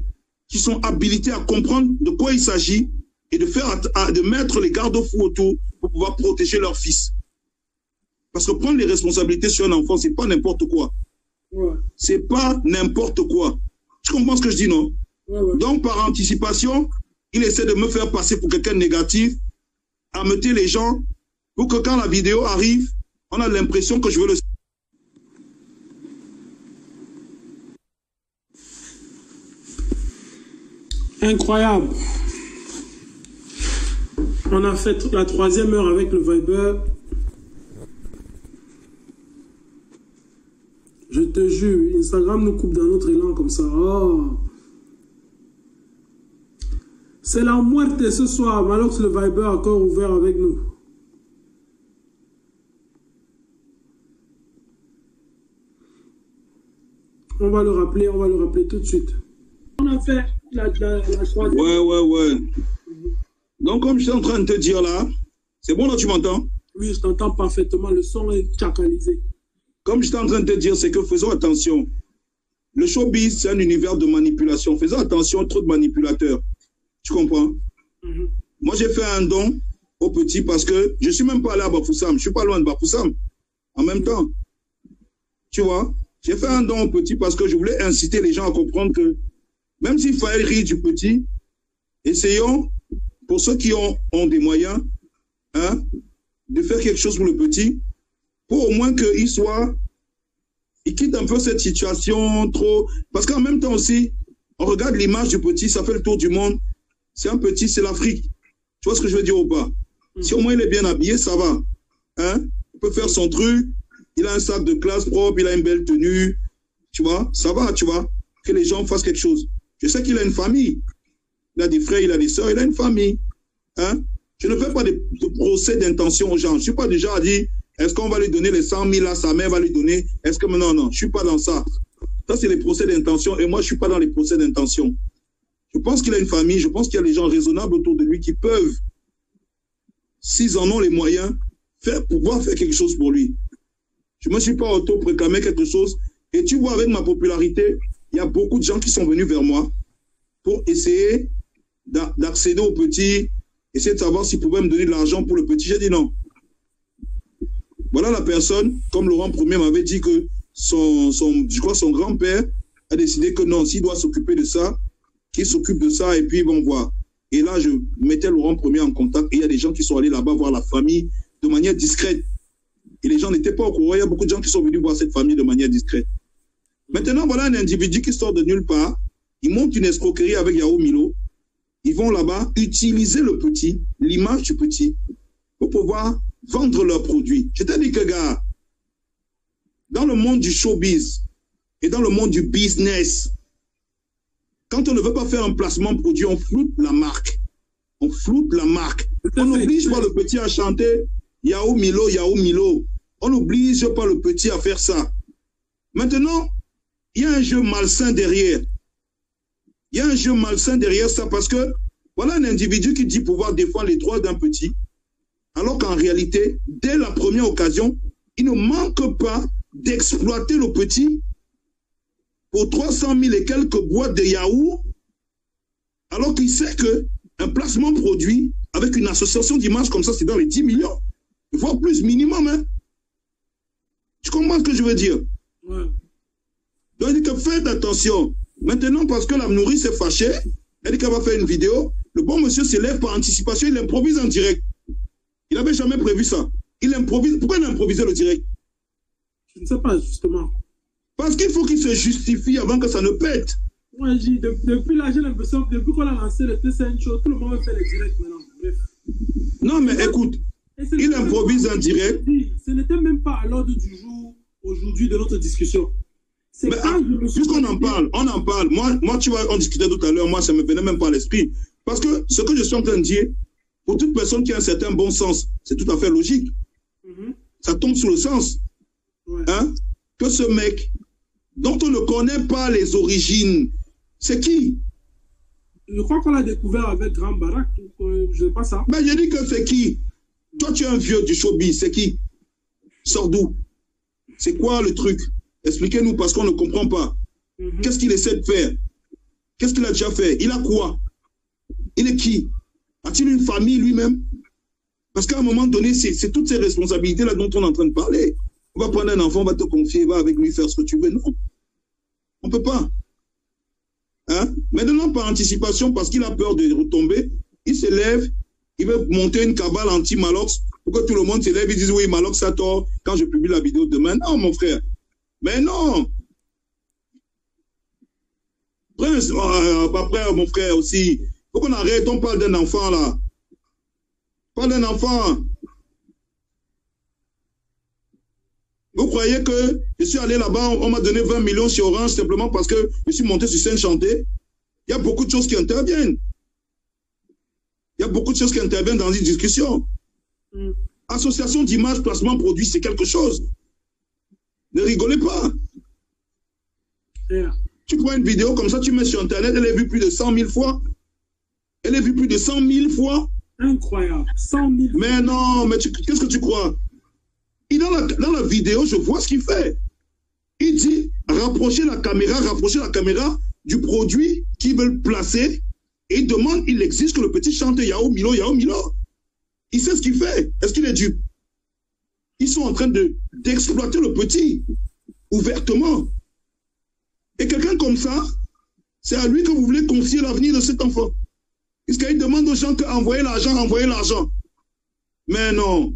qui sont habilités à comprendre de quoi il s'agit et de mettre les garde-fous autour pour pouvoir protéger leur fils. Parce que prendre les responsabilités sur un enfant, c'est pas n'importe quoi. Ouais. C'est pas n'importe quoi. Tu comprends ce que je dis, non? Ouais. Donc, par anticipation, il essaie de me faire passer pour quelqu'un de négatif, ameuter les gens, pour que quand la vidéo arrive, on a l'impression que je veux le... Incroyable. On a fait la 3e heure avec le Viber. Je te jure, Instagram nous coupe dans notre élan comme ça. Oh. C'est la muerte ce soir. Malox le Viber encore ouvert avec nous. On va le rappeler tout de suite. On a fait la 3e. Ouais. Donc, comme je suis en train de te dire là, c'est bon là, tu m'entends? Oui, je t'entends parfaitement. Le son est chacalisé. Comme je suis en train de te dire, c'est que faisons attention. Le showbiz, c'est un univers de manipulation. Faisons attention, trop de manipulateurs. Tu comprends? Moi, j'ai fait un don au petit parce que je ne suis même pas allé à Bafoussam. Je ne suis pas loin de Bafoussam. En même temps, tu vois, j'ai fait un don au petit parce que je voulais inciter les gens à comprendre que même s'il fallait rire du petit, essayons, pour ceux qui ont des moyens, hein, de faire quelque chose pour le petit, pour au moins il quitte un peu cette situation trop... Parce qu'en même temps aussi, on regarde l'image du petit, ça fait le tour du monde. C'est un petit, c'est l'Afrique. Tu vois ce que je veux dire ou pas? Si au moins il est bien habillé, ça va. Hein? Il peut faire son truc, il a un sac de classe propre, il a une belle tenue. Tu vois, ça va, tu vois, que les gens fassent quelque chose. Je sais qu'il a une famille. Il a des frères, il a des sœurs, il a une famille. Hein? Je ne fais pas de procès d'intention aux gens. Je ne suis pas déjà à dire, est-ce qu'on va lui donner les 100 000 là, sa mère va lui donner? Est-ce que non, je ne suis pas dans ça. Ça, c'est les procès d'intention et moi, je ne suis pas dans les procès d'intention. Je pense qu'il a une famille, je pense qu'il y a des gens raisonnables autour de lui qui peuvent, s'ils en ont les moyens, pouvoir faire quelque chose pour lui. Je ne me suis pas auto-préclamé quelque chose. Et tu vois, avec ma popularité, il y a beaucoup de gens qui sont venus vers moi pour essayer d'accéder au petit, essayer de savoir s'ils pouvaient me donner de l'argent pour le petit. J'ai dit non. Voilà la personne, comme Laurent Ier m'avait dit que je crois son grand-père a décidé que non, s'il doit s'occuper de ça, qu'il s'occupe de ça et puis ils vont voir. Et là, je mettais Laurent Ier en contact et il y a des gens qui sont allés là-bas voir la famille de manière discrète. Et les gens n'étaient pas au courant. Il y a beaucoup de gens qui sont venus voir cette famille de manière discrète. Maintenant, voilà un individu qui sort de nulle part. Il monte une escroquerie avec Yao Milo. Ils vont là-bas utiliser le petit, l'image du petit, pour pouvoir vendre leurs produits. Je t'ai dit que, gars, dans le monde du showbiz et dans le monde du business, quand on ne veut pas faire un placement produit, on floute la marque. On floute la marque. On n'oblige pas le petit à chanter Yao Milo, Yao Milo. On n'oblige pas le petit à faire ça. Maintenant, il y a un jeu malsain derrière. Il y a un jeu malsain derrière ça parce que voilà un individu qui dit pouvoir défendre les droits d'un petit, alors qu'en réalité, dès la première occasion, il ne manque pas d'exploiter le petit pour 300 000 et quelques boîtes de yaourt, alors qu'il sait qu'un placement produit avec une association d'images comme ça, c'est dans les 10 millions, voire plus minimum. Hein? Tu comprends ce que je veux dire? Ouais. Donc, il dit que faites attention. Maintenant, parce que la nourrice est fâchée, elle dit qu'elle va faire une vidéo, le bon monsieur se lève par anticipation, il improvise en direct. Il n'avait jamais prévu ça. Il improvise. Pourquoi il a improvisé le direct? Je ne sais pas, justement. Parce qu'il faut qu'il se justifie avant que ça ne pète. Moi, depuis là, j'ai l'impression que depuis qu'on a lancé le TCN Show, tout le monde fait les directs maintenant. Bref. Non, mais écoute, il improvise en direct. Ce n'était même pas à l'ordre du jour aujourd'hui de notre discussion. Puisqu'on en parle, on en parle. Moi, tu vois, on discutait tout à l'heure, moi, ça ne me venait même pas à l'esprit. Parce que ce que je suis en train de dire, pour toute personne qui a un certain bon sens, c'est tout à fait logique. Ça tombe sous le sens. Ouais. Hein? Que ce mec, dont on ne connaît pas les origines, c'est qui? Je crois qu'on l'a découvert avec Grand Barak. Je ne sais pas ça. Mais j'ai dit que c'est qui? Toi, tu es un vieux du showbiz, c'est qui? Sors d'où? C'est quoi le truc? Expliquez-nous parce qu'on ne comprend pas. Qu'est-ce qu'il essaie de faire? Qu'est-ce qu'il a déjà fait? Il a quoi? Il est qui? A-t-il une famille lui-même? Parce qu'à un moment donné, c'est toutes ces responsabilités-là dont on est en train de parler. On va prendre un enfant, on va te confier, va avec lui faire ce que tu veux. Non. On ne peut pas. Hein? Maintenant, par anticipation, parce qu'il a peur de retomber, il se lève, il veut monter une cabale anti-Malox pour que tout le monde se lève et dise oui, Malox a tort quand je publie la vidéo demain. Non, mon frère. Mais non. Prince, après, mon frère aussi, il faut qu'on arrête, on parle d'un enfant là. On parle d'un enfant. Vous croyez que je suis allé là-bas, on m'a donné 20 millions sur Orange simplement parce que je suis monté sur scène chanter? Il y a beaucoup de choses qui interviennent. Il y a beaucoup de choses qui interviennent dans une discussion. Association d'images, placement produit, c'est quelque chose. Ne rigolez pas. Yeah. Tu prends une vidéo comme ça, tu mets sur Internet, elle est vue plus de 100 000 fois. Elle est vue plus de 100 000 fois. Incroyable. 100 000 fois. Mais non, mais qu'est-ce que tu crois? Et dans la vidéo, je vois ce qu'il fait. Il dit, rapprochez la caméra du produit qu'ils veulent placer Et il demande, il exige que le petit chante Yao Milo, Yao Milo. Il sait ce qu'il fait. Est-ce qu'il est dupe? Ils sont en train d'exploiter le petit, ouvertement. Et quelqu'un comme ça, c'est à lui que vous voulez confier l'avenir de cet enfant. Puisqu'il demande aux gens d'envoyer l'argent, envoyer l'argent. Mais non.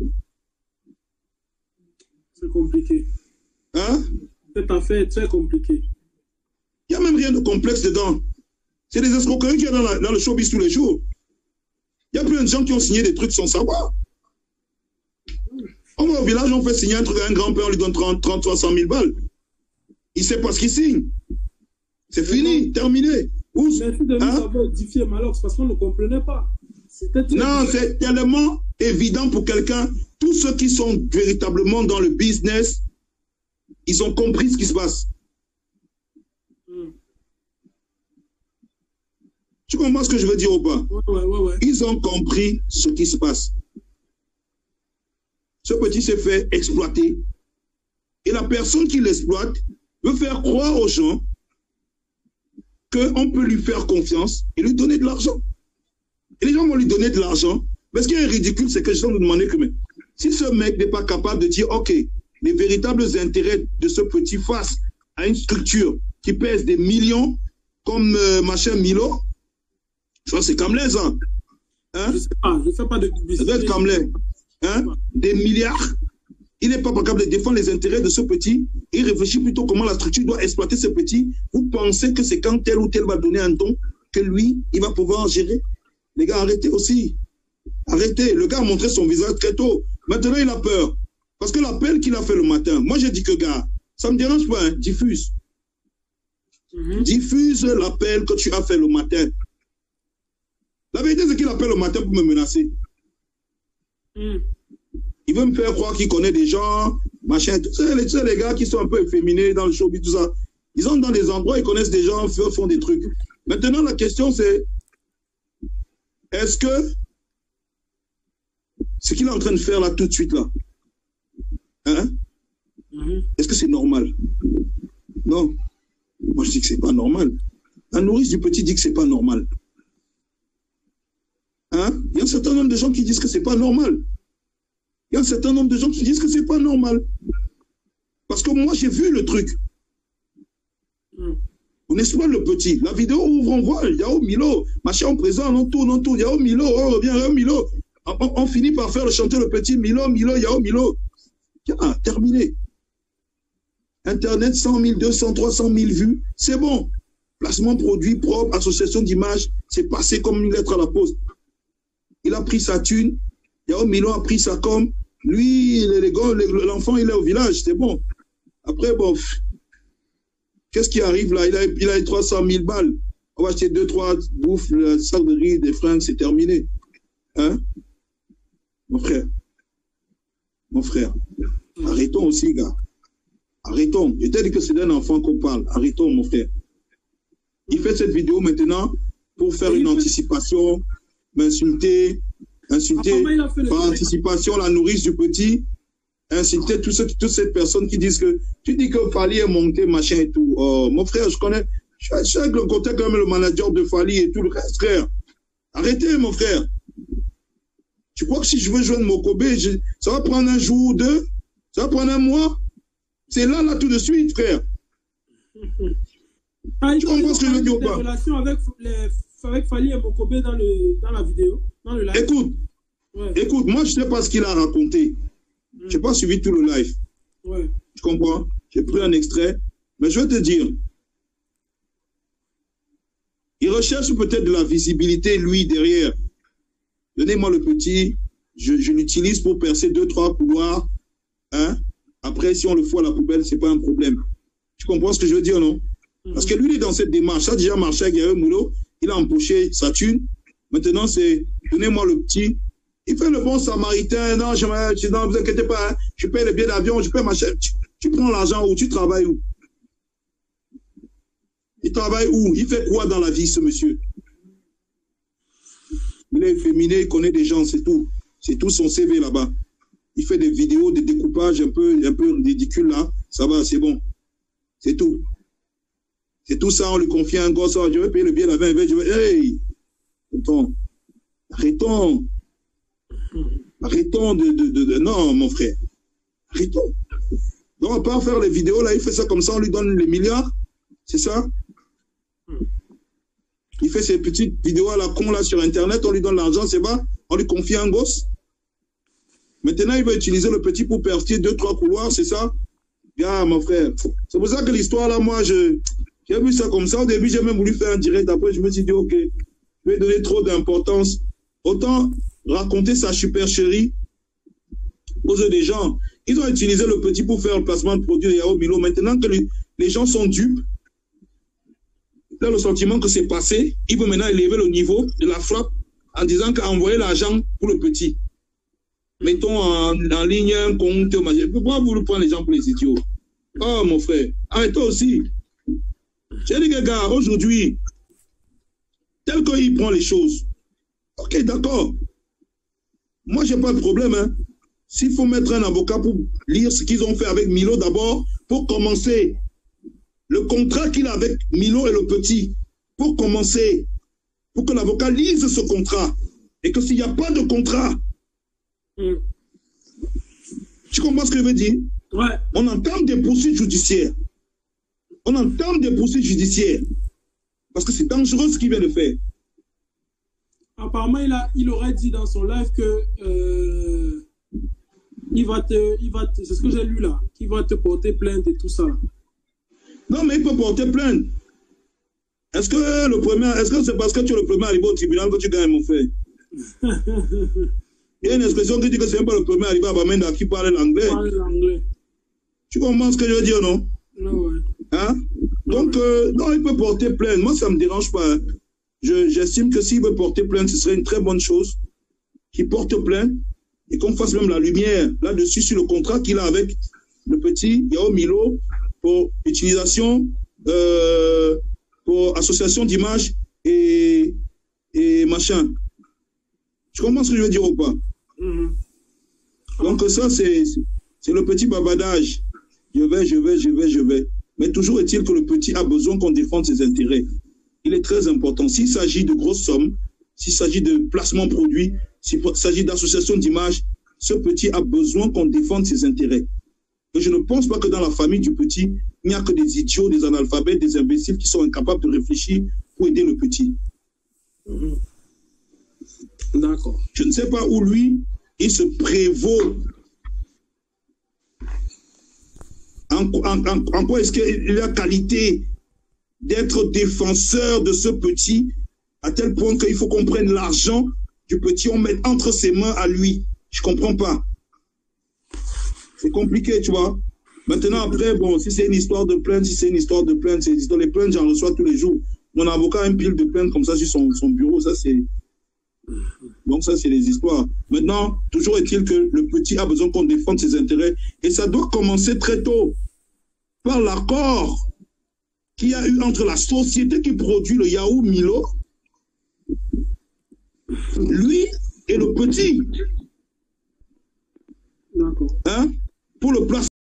C'est compliqué. Hein? Cette affaire est très compliquée. Il n'y a même rien de complexe dedans. C'est des escroqueries qu'il y a dans le showbiz tous les jours. Il y a plein de gens qui ont signé des trucs sans savoir. On va au village, on fait signer un truc à un grand-père, on lui donne 300 000 balles. Il ne sait pas ce qu'il signe. C'est fini, terminé. Merci de nous avoir édifié Malox parce qu'on ne comprenait pas. Non, c'est tellement évident pour quelqu'un. Tous ceux qui sont véritablement dans le business, ils ont compris ce qui se passe. Tu comprends ce que je veux dire ou pas? Ouais. Ils ont compris ce qui se passe. Ce petit s'est fait exploiter. Et la personne qui l'exploite veut faire croire aux gens qu'on peut lui faire confiance et lui donner de l'argent. Et les gens vont lui donner de l'argent. Mais ce qui est ridicule, c'est que les gens nous demandaient que si ce mec n'est pas capable de dire, OK, les véritables intérêts de ce petit face à une structure qui pèse des millions, comme machin Milo, ça c'est Kamlé, ça. Hein? Je sais pas de publicité. Ça doit être Kamlé. Hein? Des milliards. Il n'est pas capable de défendre les intérêts de ce petit. Il réfléchit plutôt comment la structure doit exploiter ce petit. Vous pensez que c'est quand tel ou tel va donner un don que lui, il va pouvoir gérer? Les gars, arrêtez aussi. Arrêtez. Le gars a montré son visage très tôt. Maintenant, il a peur. Parce que l'appel qu'il a fait le matin, moi j'ai dit que gars, ça ne me dérange pas, hein, diffuse. Diffuse l'appel que tu as fait le matin. La vérité, c'est qu'il appelle le matin pour me menacer. Il veut me faire croire qu'il connaît des gens, machin. Tu sais, les gars qui sont un peu efféminés dans le showbiz, tout ça, ils sont dans des endroits, ils connaissent des gens, font des trucs. Maintenant, la question, c'est est-ce que ce qu'il est en train de faire là, tout de suite, là, hein? Est-ce que c'est normal? Non. Moi, je dis que c'est pas normal. La nourrice du petit dit que c'est pas normal. Hein? Il y a un certain nombre de gens qui disent que c'est pas normal. Il y a un certain nombre de gens qui disent que c'est pas normal. Parce que moi, j'ai vu le truc. On exploite le petit. La vidéo ouvre, on voit Yao Milo, machin, on présente, on tourne, Yao Milo, on revient, Yao Milo. On finit par faire chanter le petit Milo, Yao Milo. Ah, terminé. Internet, 100 000, 200, 300 000 vues, c'est bon. Placement produit propre, association d'images, c'est passé comme une lettre à la poste. Il a pris sa thune, Yao Milo a pris sa com. Lui, l'enfant, il est au village, c'est bon. Après, bon, qu'est-ce qui arrive là? Il a 300 000 balles. On va acheter 2-3 bouffes, le sac de riz, des fringues, c'est terminé. Hein? Mon frère, arrêtons aussi, gars. Arrêtons. Je t'ai dit que c'est d'un enfant qu'on parle. Arrêtons, mon frère. Il fait cette vidéo maintenant pour faire une anticipation, m'insulter par anticipation la nourrice du petit, insulter toutes ces personnes qui disent que tu dis que Fally est monté, machin et tout. Oh, mon frère, je connais, je suis avec le côté quand même le manager de Fally et tout le reste, frère. Arrêtez, mon frère. Tu crois que si je veux joindre Mokobé, ça va prendre un jour ou deux? Ça va prendre un mois? C'est là, tout de suite, frère. Tu comprends ce que je veux dire ou pas? Relation avec Fally et Mokobé dans la vidéo, dans le live. Écoute, moi, je ne sais pas ce qu'il a raconté. Je n'ai pas suivi tout le live. Tu comprends? J'ai pris un extrait. Mais je vais te dire, il recherche peut-être de la visibilité, lui, derrière. Donnez-moi le petit, je l'utilise pour percer 2-3 couloirs. Hein? Après, si on le fout à la poubelle, ce n'est pas un problème. Tu comprends ce que je veux dire, non? Parce que lui, il est dans cette démarche. Ça a déjà marché avec Yao Milo. Il a empoché sa thune. Maintenant, c'est donnez-moi le petit. Il fait le bon samaritain. Non, ne vous inquiétez pas. Hein. Je paye le billet d'avion, je paye ma chaîne. Tu prends l'argent où? Tu travailles où? Il travaille où? Il fait quoi dans la vie, ce monsieur? Il est féminin, il connaît des gens, c'est tout. C'est tout son CV là-bas. Il fait des vidéos, des découpages un peu ridicules là. Ça va, c'est bon. C'est tout. C'est tout ça, on lui confie à un gosse. Je vais payer le billet d'avion. Hey! Arrêtons de... Non, mon frère. Arrêtons. Donc, à part faire les vidéos, là, il fait ça comme ça, on lui donne les milliards. C'est ça? Il fait ses petites vidéos à la con, là, sur Internet, on lui donne l'argent, c'est pas? On lui confie un gosse. Maintenant, il va utiliser le petit pour percer 2-3 couloirs, c'est ça? Bien, mon frère. C'est pour ça que l'histoire, là, moi, j'ai vu ça comme ça. Au début, j'ai même voulu faire un direct. Après, je me suis dit, OK, je vais donner trop d'importance. Autant raconter sa supercherie aux yeux des gens. Ils ont utilisé le petit pour faire le placement de produits de Yao Milo. Maintenant que les gens sont dupes, là, le sentiment que c'est passé, il veut maintenant élever le niveau de la frappe en disant qu'à envoyer l'argent pour le petit. Mettons en ligne un compte. Pourquoi vous prenez les gens pour les idiots? Oh, mon frère, arrête-toi aussi. J'ai dit, gars, aujourd'hui, tel qu'il prend les choses, ok, d'accord. Moi, j'ai pas de problème. Hein. S'il faut mettre un avocat pour lire ce qu'ils ont fait avec Milo d'abord, pour commencer, le contrat qu'il a avec Milo et le petit, pour commencer, pour que l'avocat lise ce contrat, et que s'il n'y a pas de contrat, tu comprends ce que je veux dire? Ouais. On entame des poursuites judiciaires. On entame des poursuites judiciaires. Parce que c'est dangereux ce qu'il vient de faire. Apparemment, il aurait dit dans son live que c'est ce que j'ai lu là, qu'il va te porter plainte et tout ça. Non, mais il peut porter plainte. Est-ce que c'est parce que tu es le premier arrivé au tribunal que tu gagnes, mon frère? Il y a une expression qui dit que c'est même pas le premier arrivé à Bamenda qui parle l'anglais. Tu comprends ce que je veux dire, non? Ouais. Hein? Donc, non, il peut porter plainte. Moi, ça ne me dérange pas. J'estime que s'il veut porter plainte, ce serait une très bonne chose qu'il porte plainte et qu'on fasse même la lumière là-dessus sur le contrat qu'il a avec le petit Yao Milo pour utilisation, pour association d'images et machin. Tu comprends ce que je veux dire ou pas? Donc ça, c'est le petit babadage. Je vais. Mais toujours est-il que le petit a besoin qu'on défende ses intérêts. Il est très important. S'il s'agit de grosses sommes, s'il s'agit de placements produits, s'il s'agit d'associations d'images, ce petit a besoin qu'on défende ses intérêts. Et je ne pense pas que dans la famille du petit, il n'y a que des idiots, des analphabètes, des imbéciles qui sont incapables de réfléchir pour aider le petit. D'accord. Je ne sais pas où lui, il se prévaut. En quoi est-ce qu'il a qualité d'être défenseur de ce petit, à tel point qu'il faut qu'on prenne l'argent du petit, on met entre ses mains à lui. Je ne comprends pas. C'est compliqué, tu vois. Maintenant, après, bon, si c'est une histoire de plainte, les plaintes, j'en reçois tous les jours. Mon avocat a une pile de plaintes comme ça sur son bureau, ça c'est... Donc ça, c'est les histoires. Maintenant, toujours est-il que le petit a besoin qu'on défende ses intérêts. Et ça doit commencer très tôt, par l'accord qu'il y a eu entre la société qui produit le Yao Milo, lui et le petit.